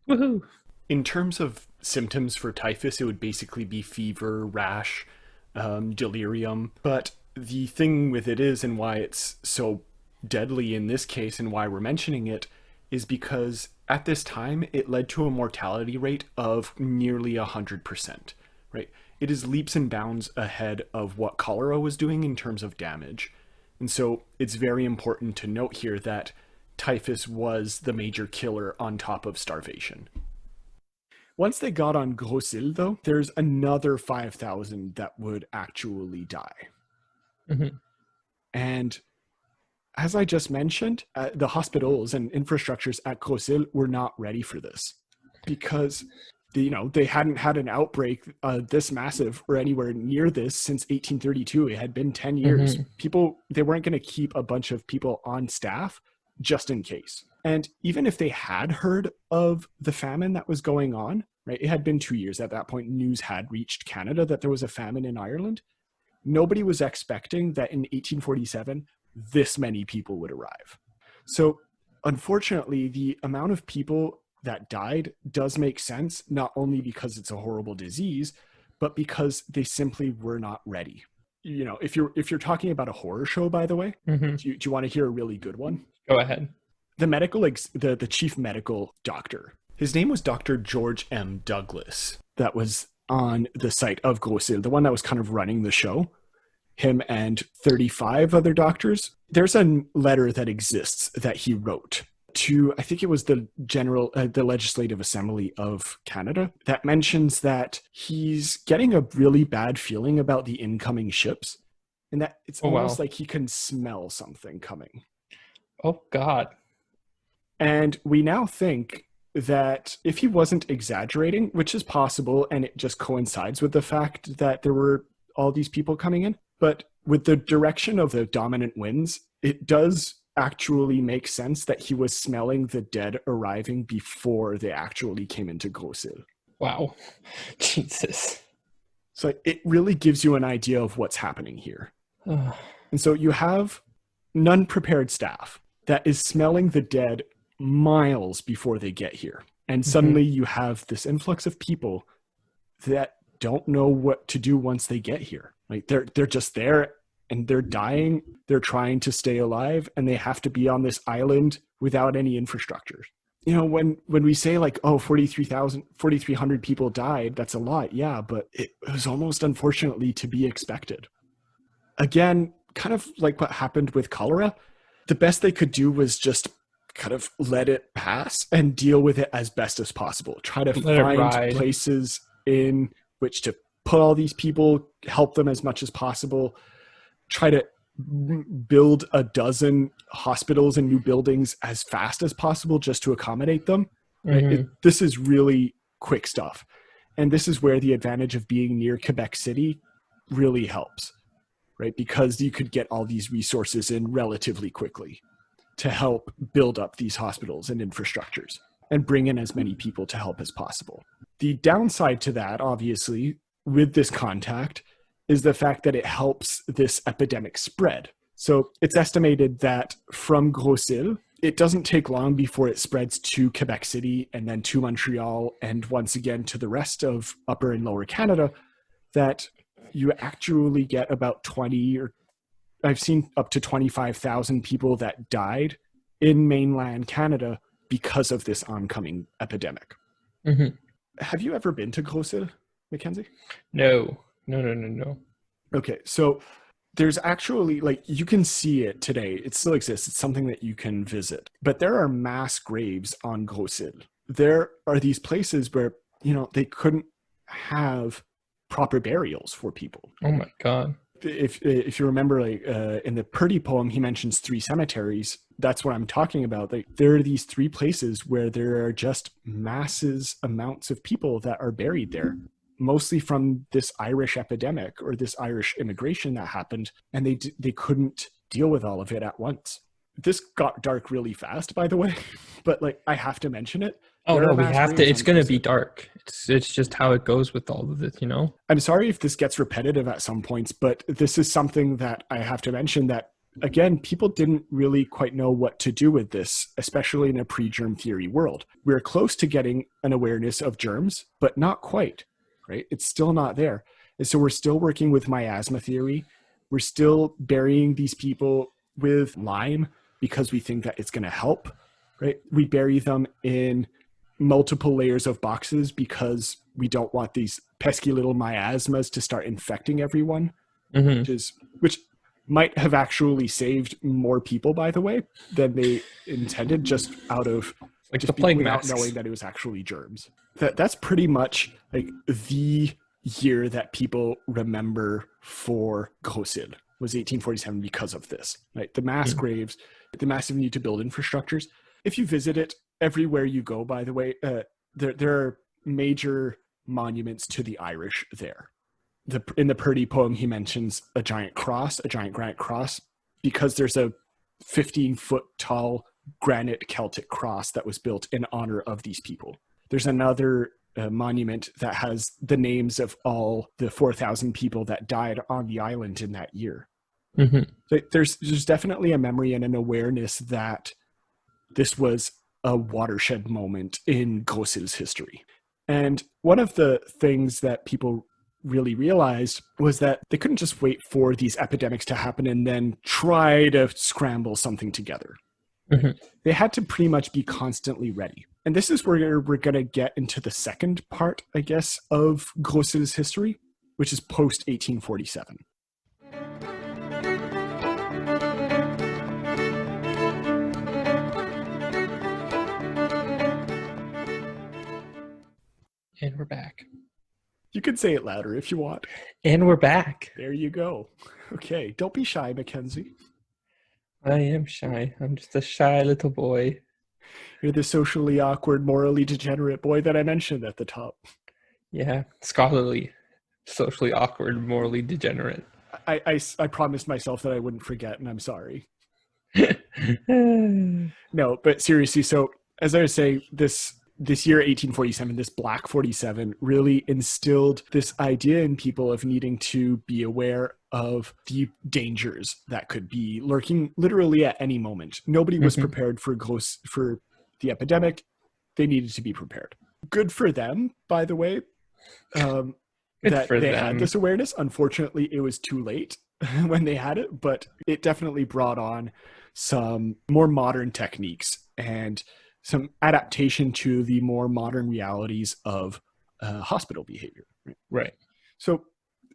Woohoo! In terms of symptoms for typhus, it would basically be fever, rash, delirium. But the thing with it is, and why it's so deadly in this case and why we're mentioning it, is because at this time, it led to a mortality rate of nearly 100%, right? It is leaps and bounds ahead of what cholera was doing in terms of damage. And so it's very important to note here that typhus was the major killer on top of starvation. Once they got on Grosse Île, though, there's another 5,000 that would actually die. And as I just mentioned, the hospitals and infrastructures at Grosse Île were not ready for this because, they hadn't had an outbreak this massive or anywhere near this since 1832. It had been 10 years. People, they weren't going to keep a bunch of people on staff just in case. And even if they had heard of the famine that was going on, right, it had been 2 years at that point, news had reached Canada that there was a famine in Ireland. Nobody was expecting that in 1847, this many people would arrive. So unfortunately, the amount of people that died does make sense, not only because it's a horrible disease, but because they simply were not ready. If you're talking about a horror show, by the way, do you want to hear a really good one? Go ahead. The chief medical doctor, his name was Dr. George M. Douglas. That was on the site of Grosse Île, the one that was kind of running the show. Him and 35 other doctors. There's a letter that exists that he wrote to, I think it was the Legislative Assembly of Canada, that mentions that he's getting a really bad feeling about the incoming ships and that it's almost like he can smell something coming. Oh, God. And we now think that if he wasn't exaggerating, which is possible, and it just coincides with the fact that there were all these people coming in, but with the direction of the dominant winds, it does actually make sense that he was smelling the dead arriving before they actually came into Grosse Île. Wow. Jesus. So it really gives you an idea of what's happening here. And so you have an unprepared staff that is smelling the dead miles before they get here. And suddenly you have this influx of people that don't know what to do once they get here. Like they're just there and they're dying. They're trying to stay alive and they have to be on this island without any infrastructure. When we say like, oh, 4,300 people died, that's a lot. Yeah, but it was almost unfortunately to be expected. Again, kind of like what happened with cholera, the best they could do was just kind of let it pass and deal with it as best as possible. Try to find places in which to put all these people, help them as much as possible, try to build a dozen hospitals and new buildings as fast as possible just to accommodate them. Right? This is really quick stuff. And this is where the advantage of being near Quebec City really helps, right? Because you could get all these resources in relatively quickly to help build up these hospitals and infrastructures and bring in as many people to help as possible. The downside to that, obviously, with this contact is the fact that it helps this epidemic spread. So it's estimated that from Grosse Île, it doesn't take long before it spreads to Quebec City and then to Montreal and once again to the rest of Upper and Lower Canada, that you actually get about 20 or I've seen up to 25,000 people that died in mainland Canada because of this oncoming epidemic. Have you ever been to Grosse Île, Mackenzie? No. Okay, so there's actually, like, you can see it today. It still exists. It's something that you can visit. But there are mass graves on Grosse Île. There are these places where, they couldn't have proper burials for people. Oh my God. If you remember, in the Purdy poem, he mentions 3 cemeteries. That's what I'm talking about. Like, there are these 3 places where there are just masses amounts of people that are buried there, mostly from this Irish epidemic or this Irish immigration that happened, and they couldn't deal with all of it at once. This got dark really fast, by the way, but I have to mention it. Oh no, we have to. It's going to be dark. It's just how it goes with all of this, I'm sorry if this gets repetitive at some points, but this is something that I have to mention that, again, people didn't really quite know what to do with this, especially in a pre-germ theory world. We're close to getting an awareness of germs, but not quite, right? It's still not there. And so we're still working with miasma theory. We're still burying these people with lime because we think that it's going to help, right? We bury them in multiple layers of boxes because we don't want these pesky little miasmas to start infecting everyone, which might have actually saved more people, by the way, than they intended, just out of just the plague without masks. knowing that it was actually germs. That's pretty much the year that people remember for Grosse Île was 1847 because of this, right? The mass graves, the massive need to build infrastructures. If you visit it, everywhere you go, by the way, there are major monuments to the Irish there. In the Purdy poem, he mentions a giant granite cross, because there's a 15-foot tall granite Celtic cross that was built in honor of these people. There's another monument that has the names of all the 4,000 people that died on the island in that year. So there's definitely a memory and an awareness that this was a watershed moment in Grosse Île's history. And one of the things that people really realized was that they couldn't just wait for these epidemics to happen and then try to scramble something together. They had to pretty much be constantly ready. And this is where we're going to get into the second part, I guess, of Grosse Île's history, which is post-1847. And we're back. You can say it louder if you want. And we're back. There you go. Okay, don't be shy, Mackenzie. I am shy. I'm just a shy little boy. You're the socially awkward, morally degenerate boy that I mentioned at the top. Yeah, scholarly, socially awkward, morally degenerate. I promised myself that I wouldn't forget, and I'm sorry. No, but seriously, so as I was saying, this year 1847, this Black 47, really instilled this idea in people of needing to be aware of the dangers that could be lurking literally at any moment. Nobody was prepared for the epidemic. They needed to be prepared. Good for them, by the way, that they had this awareness. Unfortunately, it was too late when they had it, but it definitely brought on some more modern techniques and some adaptation to the more modern realities of hospital behavior. Right. So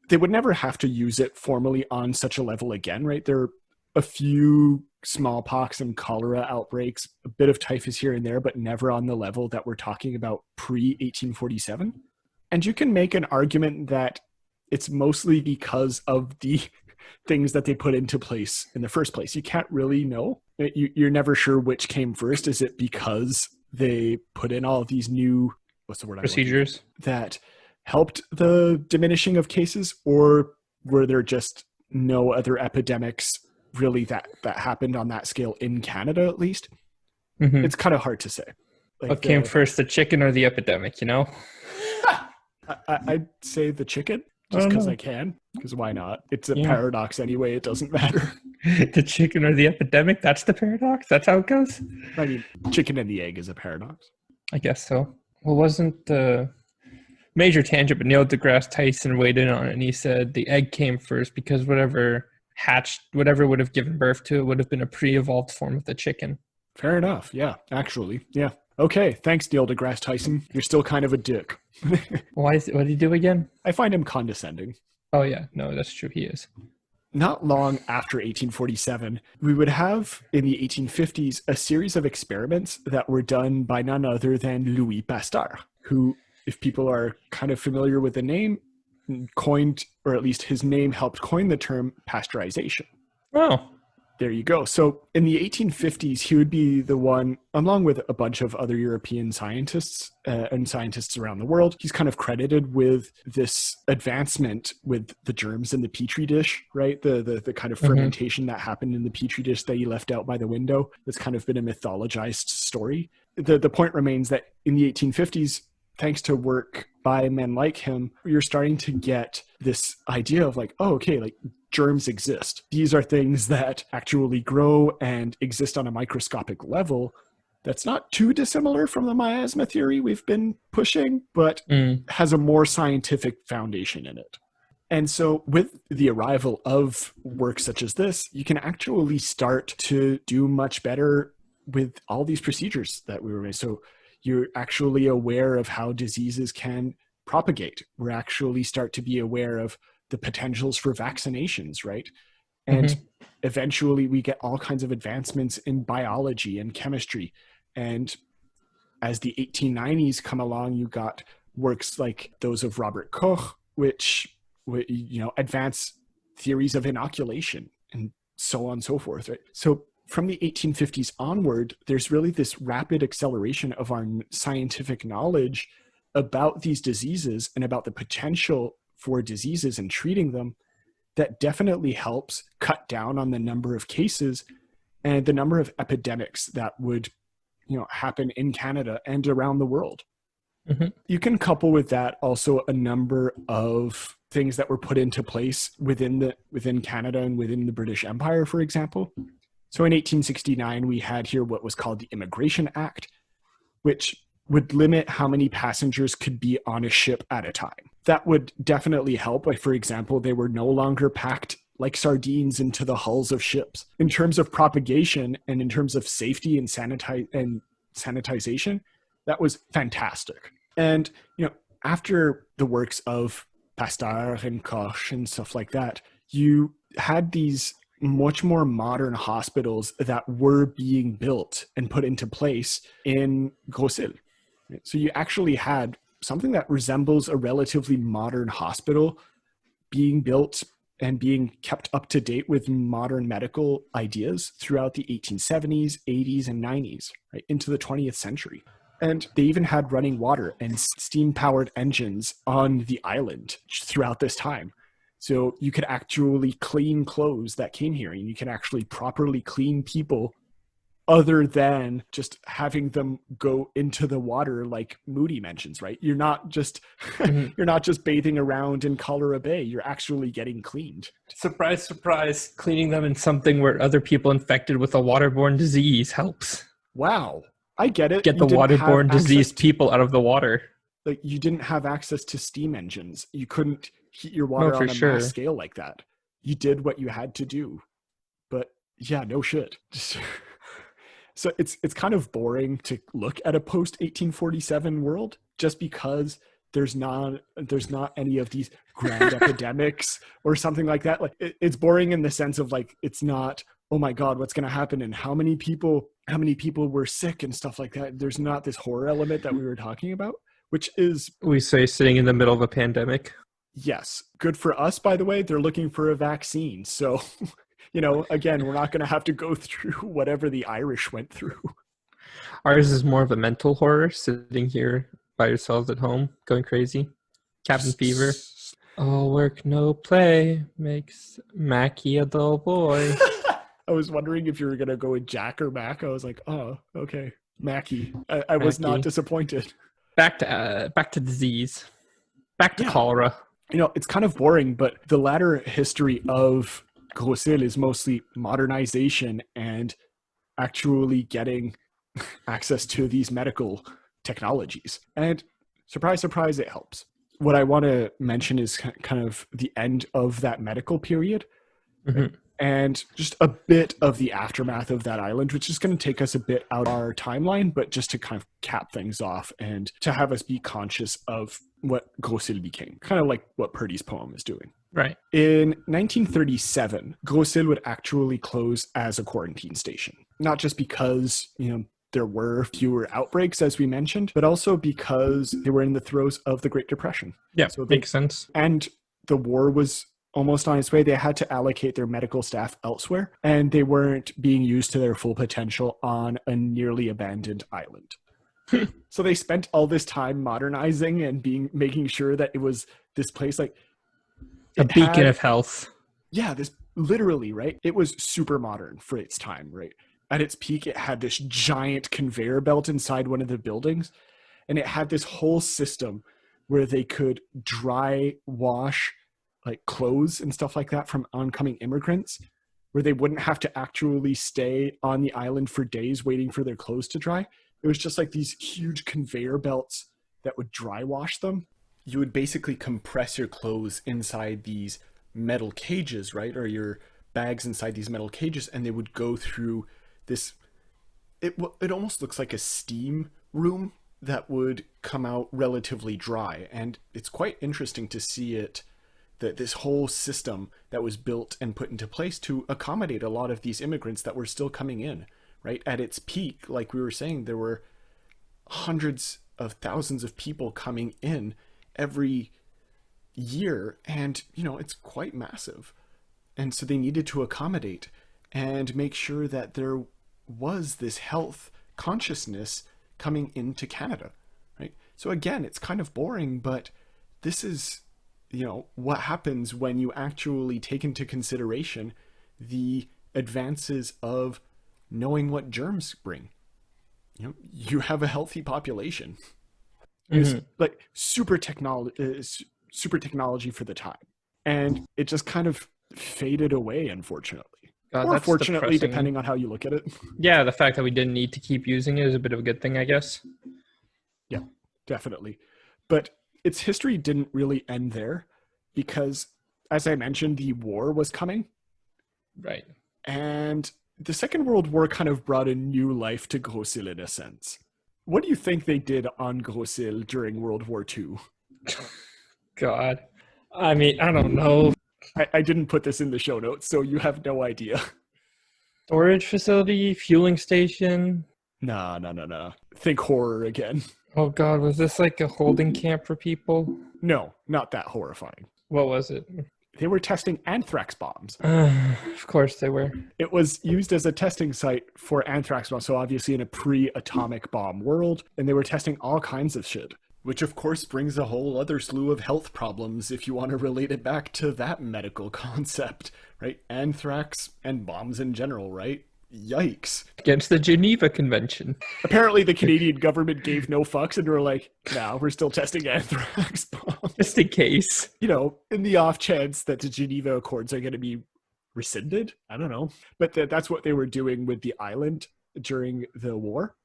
they would never have to use it formally on such a level again, right? There are a few smallpox and cholera outbreaks, a bit of typhus here and there, but never on the level that we're talking about pre-1847. And you can make an argument that it's mostly because of the things that they put into place in the first place. You can't really know. You're never sure which came first. Is it because they put in all of these new, what's the word? Procedures that helped the diminishing of cases, or were there just no other epidemics really that happened on that scale in Canada, at least? Mm-hmm. It's kind of hard to say. Like what came first, the chicken or the epidemic, you know? I'd say the chicken, just because I can, because why not? It's a paradox anyway. It doesn't matter. The chicken or the epidemic, that's the paradox? That's how it goes? I mean, chicken and the egg is a paradox. I guess so. Well, wasn't the major tangent, but Neil deGrasse Tyson weighed in on it, and he said the egg came first because whatever would have given birth to it would have been a pre-evolved form of the chicken. Fair enough. Yeah, actually. Yeah. Okay. Thanks, Neil deGrasse Tyson. You're still kind of a dick. What did he do again? I find him condescending. Oh, yeah. No, that's true. He is. Not long after 1847, we would have, in the 1850s, a series of experiments that were done by none other than Louis Pasteur, who, if people are kind of familiar with the name, coined, or at least his name helped coin the term pasteurization. Oh. There you go. So in the 1850s, he would be the one, along with a bunch of other European scientists and scientists around the world. He's kind of credited with this advancement with the germs in the petri dish, right? The kind of fermentation that happened in the petri dish that he left out by the window. That's kind of been a mythologized story. The point remains that in the 1850s, thanks to work by men like him, you're starting to get this idea of like, oh, okay, like germs exist. These are things that actually grow and exist on a microscopic level. That's not too dissimilar from the miasma theory we've been pushing, but has a more scientific foundation in it. And so with the arrival of work such as this, you can actually start to do much better with all these procedures that we were made. So you're actually aware of how diseases can propagate. We're actually start to be aware of the potentials for vaccinations, right? And eventually we get all kinds of advancements in biology and chemistry. And as the 1890s come along, you got works like those of Robert Koch, which, you know, advance theories of inoculation and so on and so forth, right? So from the 1850s onward, there's really this rapid acceleration of our scientific knowledge about these diseases and about the potential for diseases and treating them that definitely helps cut down on the number of cases and the number of epidemics that would, you know, happen in Canada and around the world. You can couple with that also a number of things that were put into place within Canada and within the British Empire, for example. So in 1869, we had here what was called the Immigration Act, which would limit how many passengers could be on a ship at a time. That would definitely help. Like, for example, they were no longer packed like sardines into the hulls of ships. In terms of propagation and in terms of safety and sanitization, that was fantastic. And, you know, after the works of Pasteur and Koch and stuff like that, you had these much more modern hospitals that were being built and put into place in Grosse Île. So you actually had something that resembles a relatively modern hospital being built and being kept up to date with modern medical ideas throughout the 1870s, 80s, and 90s, right, into the 20th century. And they even had running water and steam-powered engines on the island throughout this time. So you could actually clean clothes that came here, and you can actually properly clean people other than just having them go into the water like Moody mentions, right? You're not just you're not just bathing around in Cholera Bay. You're actually getting cleaned. Surprise, surprise. Cleaning them in something where other people infected with a waterborne disease helps. Wow. I get it. Get the waterborne disease people out of the water. Like, you didn't have access to steam engines. You couldn't heat your water on a mass scale like that. You did what you had to do. But yeah, no shit. So it's kind of boring to look at a post 1847 world just because there's not any of these grand epidemics or something like that. Like, it's boring in the sense of like, it's not, oh my God, what's going to happen and how many people were sick and stuff like that. There's not this horror element that we were talking about, which is, we say, sitting in the middle of a pandemic. Yes. Good for us, by the way. They're looking for a vaccine. So, again, we're not going to have to go through whatever the Irish went through. Ours is more of a mental horror, sitting here by yourselves at home, going crazy. Cabin fever. All work, no play makes Mackie a dull boy. I was wondering if you were going to go with Jack or Mac. I was like, oh, okay. Mackie. I was not disappointed. Back to disease. Back to cholera. It's kind of boring, but the latter history of Grosse Île is mostly modernization and actually getting access to these medical technologies. And surprise, surprise, it helps. What I want to mention is kind of the end of that medical period. Mm-hmm. And just a bit of the aftermath of that island, which is going to take us a bit out of our timeline, but just to kind of cap things off and to have us be conscious of what Grosse Île became, kind of like what Purdy's poem is doing. Right. In 1937, Grosse Île would actually close as a quarantine station, not just because, there were fewer outbreaks, as we mentioned, but also because they were in the throes of the Great Depression. Yeah, so makes sense. And the war was almost on its way. They had to allocate their medical staff elsewhere, and they weren't being used to their full potential on a nearly abandoned island. So they spent all this time modernizing and making sure that it was this place like a beacon of health. Yeah, this literally, right? It was super modern for its time, right? At its peak, it had this giant conveyor belt inside one of the buildings, and it had this whole system where they could dry wash like clothes and stuff like that from oncoming immigrants, where they wouldn't have to actually stay on the island for days waiting for their clothes to dry. It was just like these huge conveyor belts that would dry wash them. You would basically compress your clothes inside these metal cages, right? Or your bags inside these metal cages, and they would go through this, it almost looks like a steam room that would come out relatively dry. And it's quite interesting to see it, that this whole system that was built and put into place to accommodate a lot of these immigrants that were still coming in, right? At its peak, like we were saying, there were hundreds of thousands of people coming in every year, and it's quite massive. And so they needed to accommodate and make sure that there was this health consciousness coming into Canada, right? So again, it's kind of boring, but this is what happens when you actually take into consideration the advances of knowing what germs bring. You have a healthy population. It's like super technology for the time, and it just kind of faded away, unfortunately. Or fortunately, depressing. Depending on how you look at it. Yeah, the fact that we didn't need to keep using it is a bit of a good thing, I guess. Yeah, definitely. But its history didn't really end there because, as I mentioned, the war was coming. Right. And the Second World War kind of brought a new life to Grosse Île in a sense. What do you think they did on Grosse Île during World War II? God. I mean, I don't know. I didn't put this in the show notes, so you have no idea. Storage facility, fueling station. No. Think horror again. Oh God, was this like a holding camp for people? No, not that horrifying. What was it? They were testing anthrax bombs. Of course they were. It was used as a testing site for anthrax bombs, so obviously in a pre-atomic bomb world, and they were testing all kinds of shit. Which of course brings a whole other slew of health problems if you want to relate it back to that medical concept, right? Anthrax and bombs in general, right? Yikes. Against the Geneva Convention. Apparently the Canadian government gave no fucks and were like, nah, we're still testing anthrax bombs. Just in case. In the off chance that the Geneva Accords are going to be rescinded. I don't know. But that's what they were doing with the island during the war.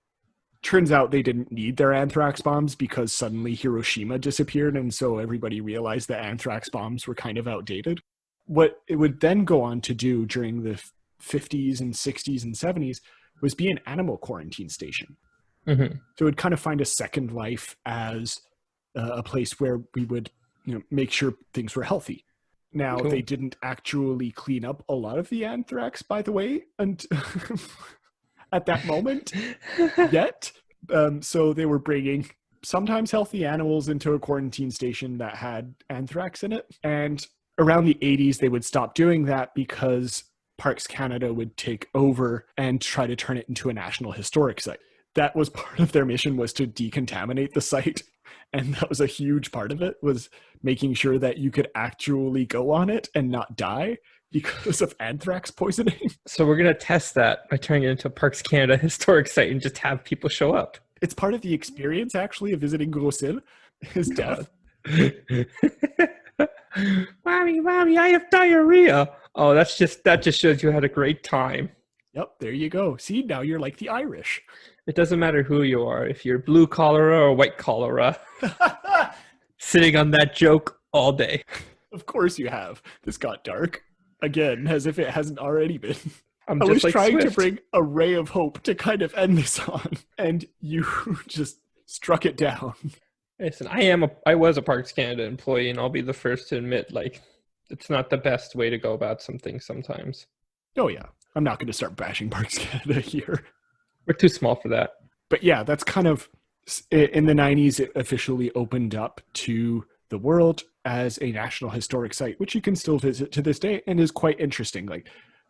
Turns out they didn't need their anthrax bombs because suddenly Hiroshima disappeared, and so everybody realized that anthrax bombs were kind of outdated. What it would then go on to do during the 50s and 60s and 70s was be an animal quarantine station. Mm-hmm. So it would kind of find a second life as a place where we would make sure things were healthy. Now, They didn't actually clean up a lot of the anthrax, by the way, and at that moment yet. So they were bringing sometimes healthy animals into a quarantine station that had anthrax in it. And around the 80s, they would stop doing that because Parks Canada would take over and try to turn it into a National Historic Site. That was part of their mission, was to decontaminate the site. And that was a huge part of it, was making sure that you could actually go on it and not die because of anthrax poisoning. So we're going to test that by turning it into a Parks Canada historic site and just have people show up. It's part of the experience, actually, of visiting Grosse Île, is death. Mommy, I have diarrhea. Oh, that just shows you had a great time. Yep, there you go. See, now you're like the Irish. It doesn't matter who you are, if you're blue cholera or white cholera. Sitting on that joke all day. Of course you have. This got dark. Again, as if it hasn't already been. I was trying to bring a ray of hope to kind of end this on, and you just struck it down. Listen, I was a Parks Canada employee, and I'll be the first to admit, like, it's not the best way to go about something sometimes. Oh yeah, I'm not going to start bashing Parks Canada here. We're too small for that. But yeah, that's kind of, in the 90s, it officially opened up to the world as a National Historic Site, which you can still visit to this day and is quite interesting. Like,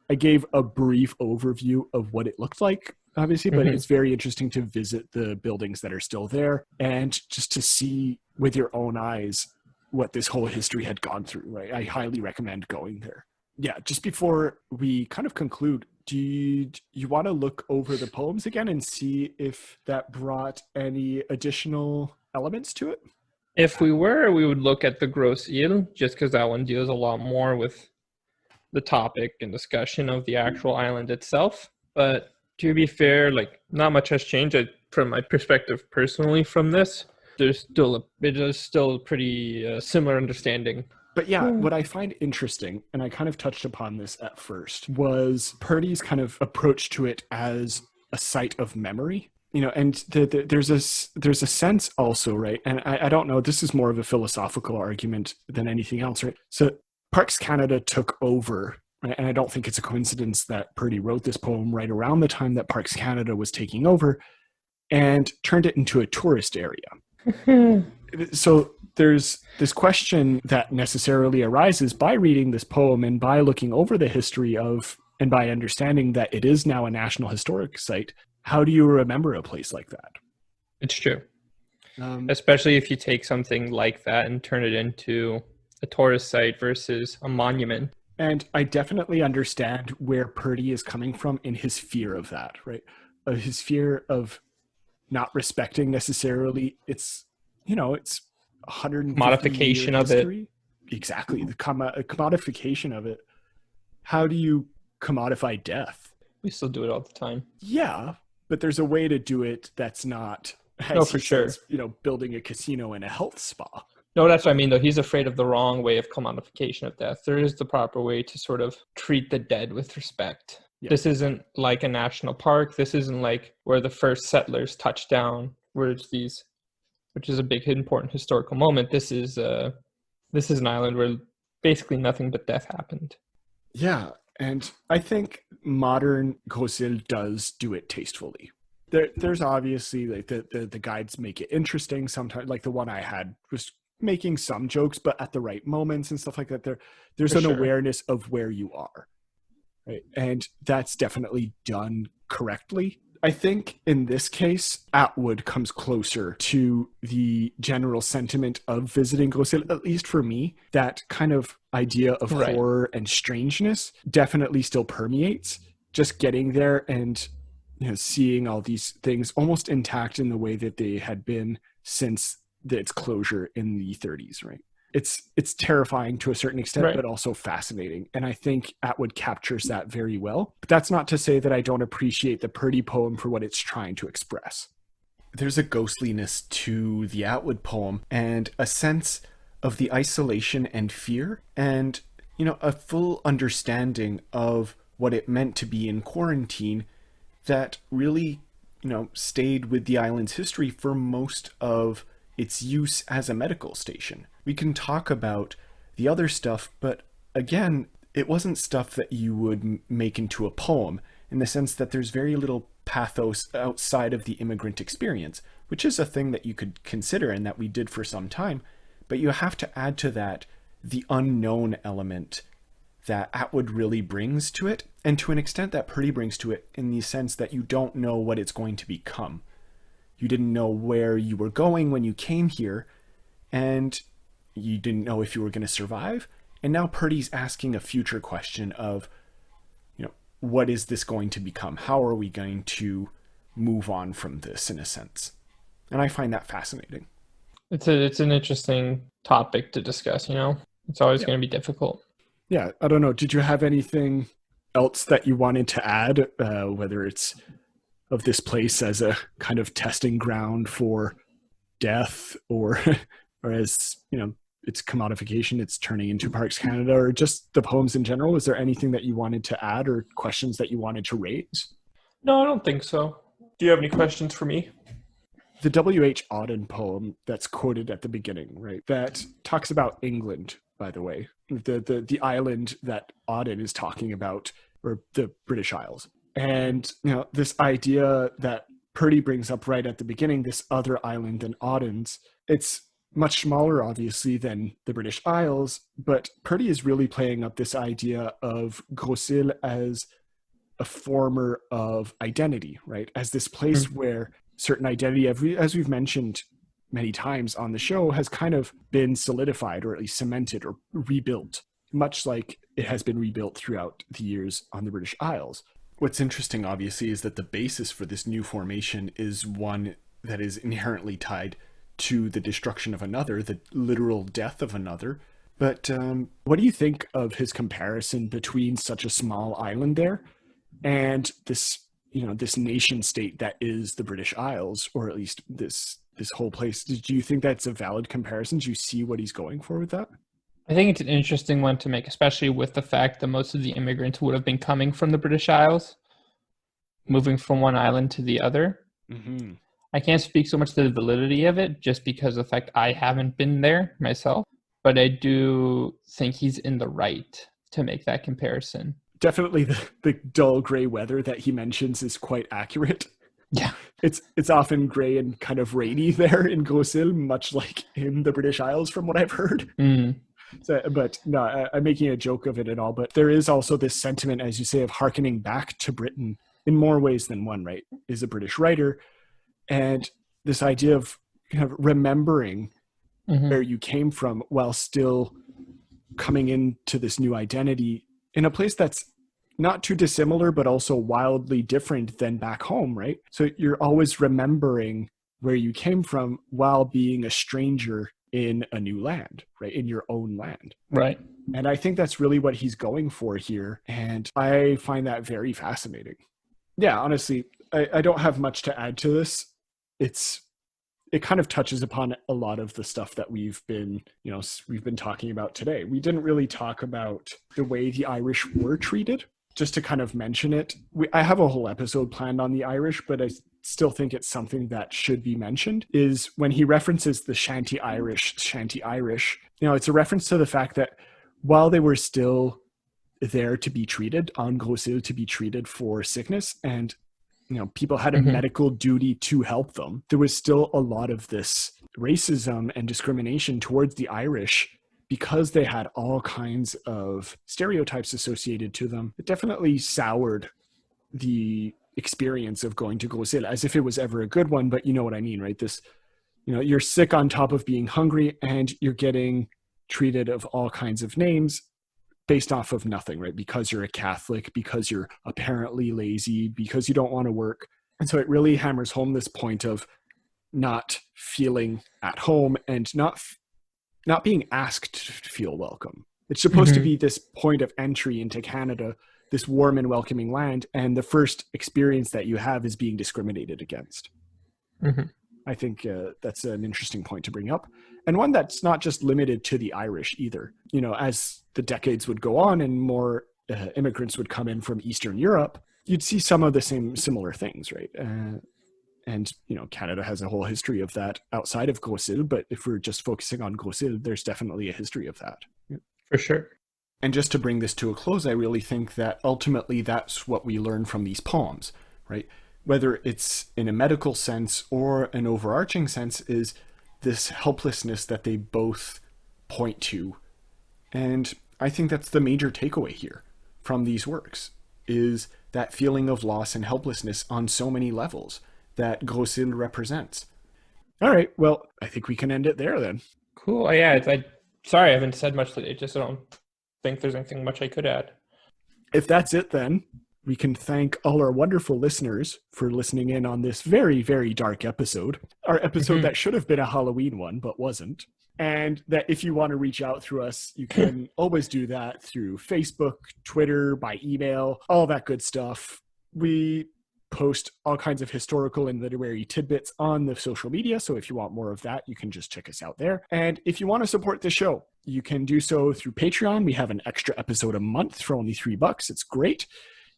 I gave a brief overview of what it looked like, obviously, but it's very interesting to visit the buildings that are still there and just to see with your own eyes what this whole history had gone through, right? I highly recommend going there. Yeah, just before we kind of conclude, do you want to look over the poems again and see if that brought any additional elements to it? If we would look at the Grosse Île, just because that one deals a lot more with the topic and discussion of the actual island itself. But to be fair, like, not much has changed from my perspective personally from this. It is still a pretty similar understanding. But yeah, what I find interesting, and I kind of touched upon this at first, was Purdy's kind of approach to it as a site of memory. You know, and there's a sense also, right? And I don't know, this is more of a philosophical argument than anything else, right? So Parks Canada took over, right? And I don't think it's a coincidence that Purdy wrote this poem right around the time that Parks Canada was taking over and turned it into a tourist area. So there's this question that necessarily arises by reading this poem and by looking over the history of, and by understanding that it is now a National Historic Site. How do you remember a place like that? It's true. Especially if you take something like that and turn it into a tourist site versus a monument. And I definitely understand where Purdy is coming from in his fear of that, right? His fear of not respecting necessarily it's 150 modification of it. Exactly. The commodification of it. How do you commodify death? We still do it all the time. Yeah, but there's a way to do it that's not, for sure, building a casino and a health spa. No, that's what I mean, though. He's afraid of the wrong way of commodification of death. There is the proper way to sort of treat the dead with respect. Yeah. This isn't like a national park. This isn't like where the first settlers touched down, which is a big, important historical moment. This is an island where basically nothing but death happened. Yeah. And I think modern Grosse Île does do it tastefully. There's obviously like the guides make it interesting. Sometimes, like the one I had was making some jokes, but at the right moments and stuff like that. There's an awareness of where you are, right? And that's definitely done correctly. I think in this case, Atwood comes closer to the general sentiment of visiting Grosse Île, at least for me. That kind of idea of horror and strangeness definitely still permeates. Just getting there and seeing all these things almost intact in the way that they had been since its closure in the 30s, right? It's terrifying to a certain extent, but also fascinating. And I think Atwood captures that very well. But that's not to say that I don't appreciate the Purdy poem for what it's trying to express. There's a ghostliness to the Atwood poem and a sense of the isolation and fear and, a full understanding of what it meant to be in quarantine that really, stayed with the island's history for most of its use as a medical station. We can talk about the other stuff, but again, it wasn't stuff that you would make into a poem in the sense that there's very little pathos outside of the immigrant experience, which is a thing that you could consider and that we did for some time. But you have to add to that the unknown element that Atwood really brings to it, and to an extent that Purdy brings to it, in the sense that you don't know what it's going to become. You didn't know where you were going when you came here, and you didn't know if you were going to survive. And now Purdy's asking a future question of, what is this going to become? How are we going to move on from this, in a sense? And I find that fascinating. It's an interesting topic to discuss, It's always going to be difficult. Yeah, I don't know. Did you have anything else that you wanted to add, whether it's of this place as a kind of testing ground for death, or as, its commodification, it's turning into Parks Canada, or just the poems in general? Is there anything that you wanted to add or questions that you wanted to raise? No, I don't think so. Do you have any questions for me? The W.H. Auden poem that's quoted at the beginning, right? That talks about England, by the way, the island that Auden is talking about, or the British Isles. And, this idea that Purdy brings up right at the beginning, this other island than Auden's, it's much smaller, obviously, than the British Isles, but Purdy is really playing up this idea of Grosse Île as a former of identity, right? As this place where certain identity, as we've mentioned many times on the show, has kind of been solidified, or at least cemented or rebuilt, much like it has been rebuilt throughout the years on the British Isles. What's interesting, obviously, is that the basis for this new formation is one that is inherently tied to the destruction of another, the literal death of another. But what do you think of his comparison between such a small island there and this, this nation state that is the British Isles, or at least this whole place? Do you think that's a valid comparison? Do you see what he's going for with that? I think it's an interesting one to make, especially with the fact that most of the immigrants would have been coming from the British Isles, moving from one island to the other. Mm-hmm. I can't speak so much to the validity of it, just because of the fact I haven't been there myself, but I do think he's in the right to make that comparison. Definitely the dull gray weather that he mentions is quite accurate. Yeah. It's often gray and kind of rainy there in Grosse Île, much like in the British Isles, from what I've heard. So, but no, I'm making a joke of it at all. But there is also this sentiment, as you say, of hearkening back to Britain in more ways than one, right? Is a British writer. And this idea of kind of remembering where you came from while still coming into this new identity in a place that's not too dissimilar, but also wildly different than back home, right? So you're always remembering where you came from while being a stranger in a new land, right? In your own land. Right. And I think that's really what he's going for here. And I find that very fascinating. Yeah, honestly, I don't have much to add to this. It kind of touches upon a lot of the stuff that we've been talking about today. We didn't really talk about the way the Irish were treated. Just to kind of mention it, I have a whole episode planned on the Irish, but I still think it's something that should be mentioned, is when he references the Shanty Irish, it's a reference to the fact that while they were still there to be treated on Grosse Île, to be treated for sickness, and people had a medical duty to help them, there was still a lot of this racism and discrimination towards the Irish because they had all kinds of stereotypes associated to them. It definitely soured the experience of going to Grosse Île, as if it was ever a good one, but you know what I mean, right? This, you're sick on top of being hungry, and you're getting treated of all kinds of names based off of nothing, right? Because you're a Catholic, because you're apparently lazy, because you don't want to work. And so it really hammers home this point of not feeling at home and not being asked to feel welcome. It's supposed to be this point of entry into Canada, this warm and welcoming land, and the first experience that you have is being discriminated against. I think that's an interesting point to bring up, and one that's not just limited to the Irish either. As the decades would go on and more immigrants would come in from Eastern Europe, you'd see some of the similar things, right? And Canada has a whole history of that outside of Grosse Île, but if we're just focusing on Grosse Île, there's definitely a history of that. For sure. And just to bring this to a close, I really think that ultimately that's what we learn from these poems, right? whether it's in a medical sense or an overarching sense, is this helplessness that they both point to. And I think that's the major takeaway here from these works, is that feeling of loss and helplessness on so many levels that Grosse Île represents. All right, well, I think we can end it there then. Cool. Yeah, sorry I haven't said much today. Just I don't think there's anything much I could add. If that's it then, we can thank all our wonderful listeners for listening in on this very, very dark episode. Our episode that should have been a Halloween one, but wasn't. And that if you want to reach out through us, you can always do that through Facebook, Twitter, by email, all that good stuff. We post all kinds of historical and literary tidbits on the social media. So if you want more of that, you can just check us out there. And if you want to support the show, you can do so through Patreon. We have an extra episode a month for only $3. It's great.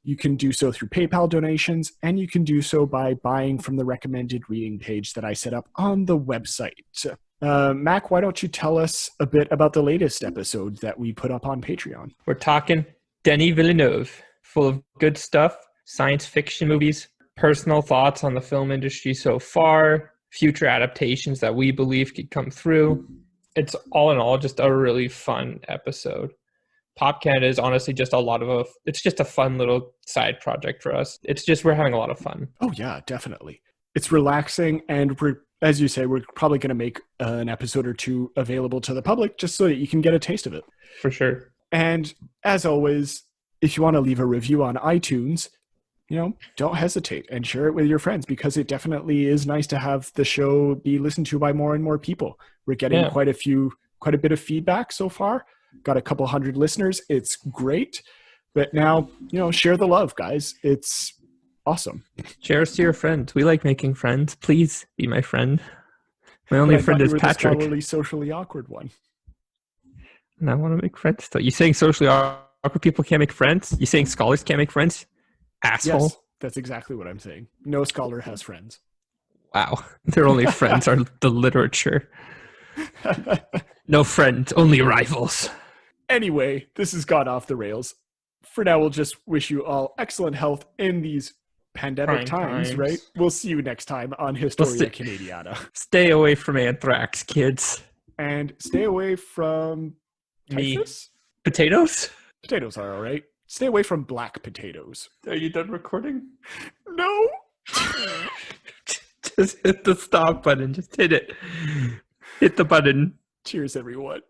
You can do so through PayPal donations, and you can do so by buying from the recommended reading page that I set up on the website. Mac, why don't you tell us a bit about the latest episode that we put up on Patreon? We're talking Denis Villeneuve, full of good stuff, science fiction movies, personal thoughts on the film industry so far, future adaptations that we believe could come through. It's all in all just a really fun episode. Pop Canada is honestly just it's just a fun little side project for us. We're having a lot of fun. Oh yeah, definitely. It's relaxing, and as you say, we're probably going to make an episode or two available to the public just so that you can get a taste of it. For sure. And as always, if you want to leave a review on iTunes, don't hesitate and share it with your friends, because it definitely is nice to have the show be listened to by more and more people. We're getting quite a bit of feedback so far. Got a couple hundred listeners. It's great. But now, share the love, guys. It's awesome. Share us to your friends. We like making friends. Please be my friend. My only friend is Patrick. The scholarly, socially awkward one. And I want to make friends still. You saying socially awkward people can't make friends? You saying scholars can't make friends? Asshole. Yes, that's exactly what I'm saying. No scholar has friends. Wow. Their only friends are the literature. No friends, only rivals. Anyway, this has gone off the rails. For now, we'll just wish you all excellent health in these pandemic times, right? We'll see you next time on Historia Canadiana. Stay away from anthrax, kids. And stay away from typhus? Potatoes? Potatoes are all right. Stay away from black potatoes. Are you done recording? No. Just hit the stop button. Just hit it. Hit the button. Cheers, everyone.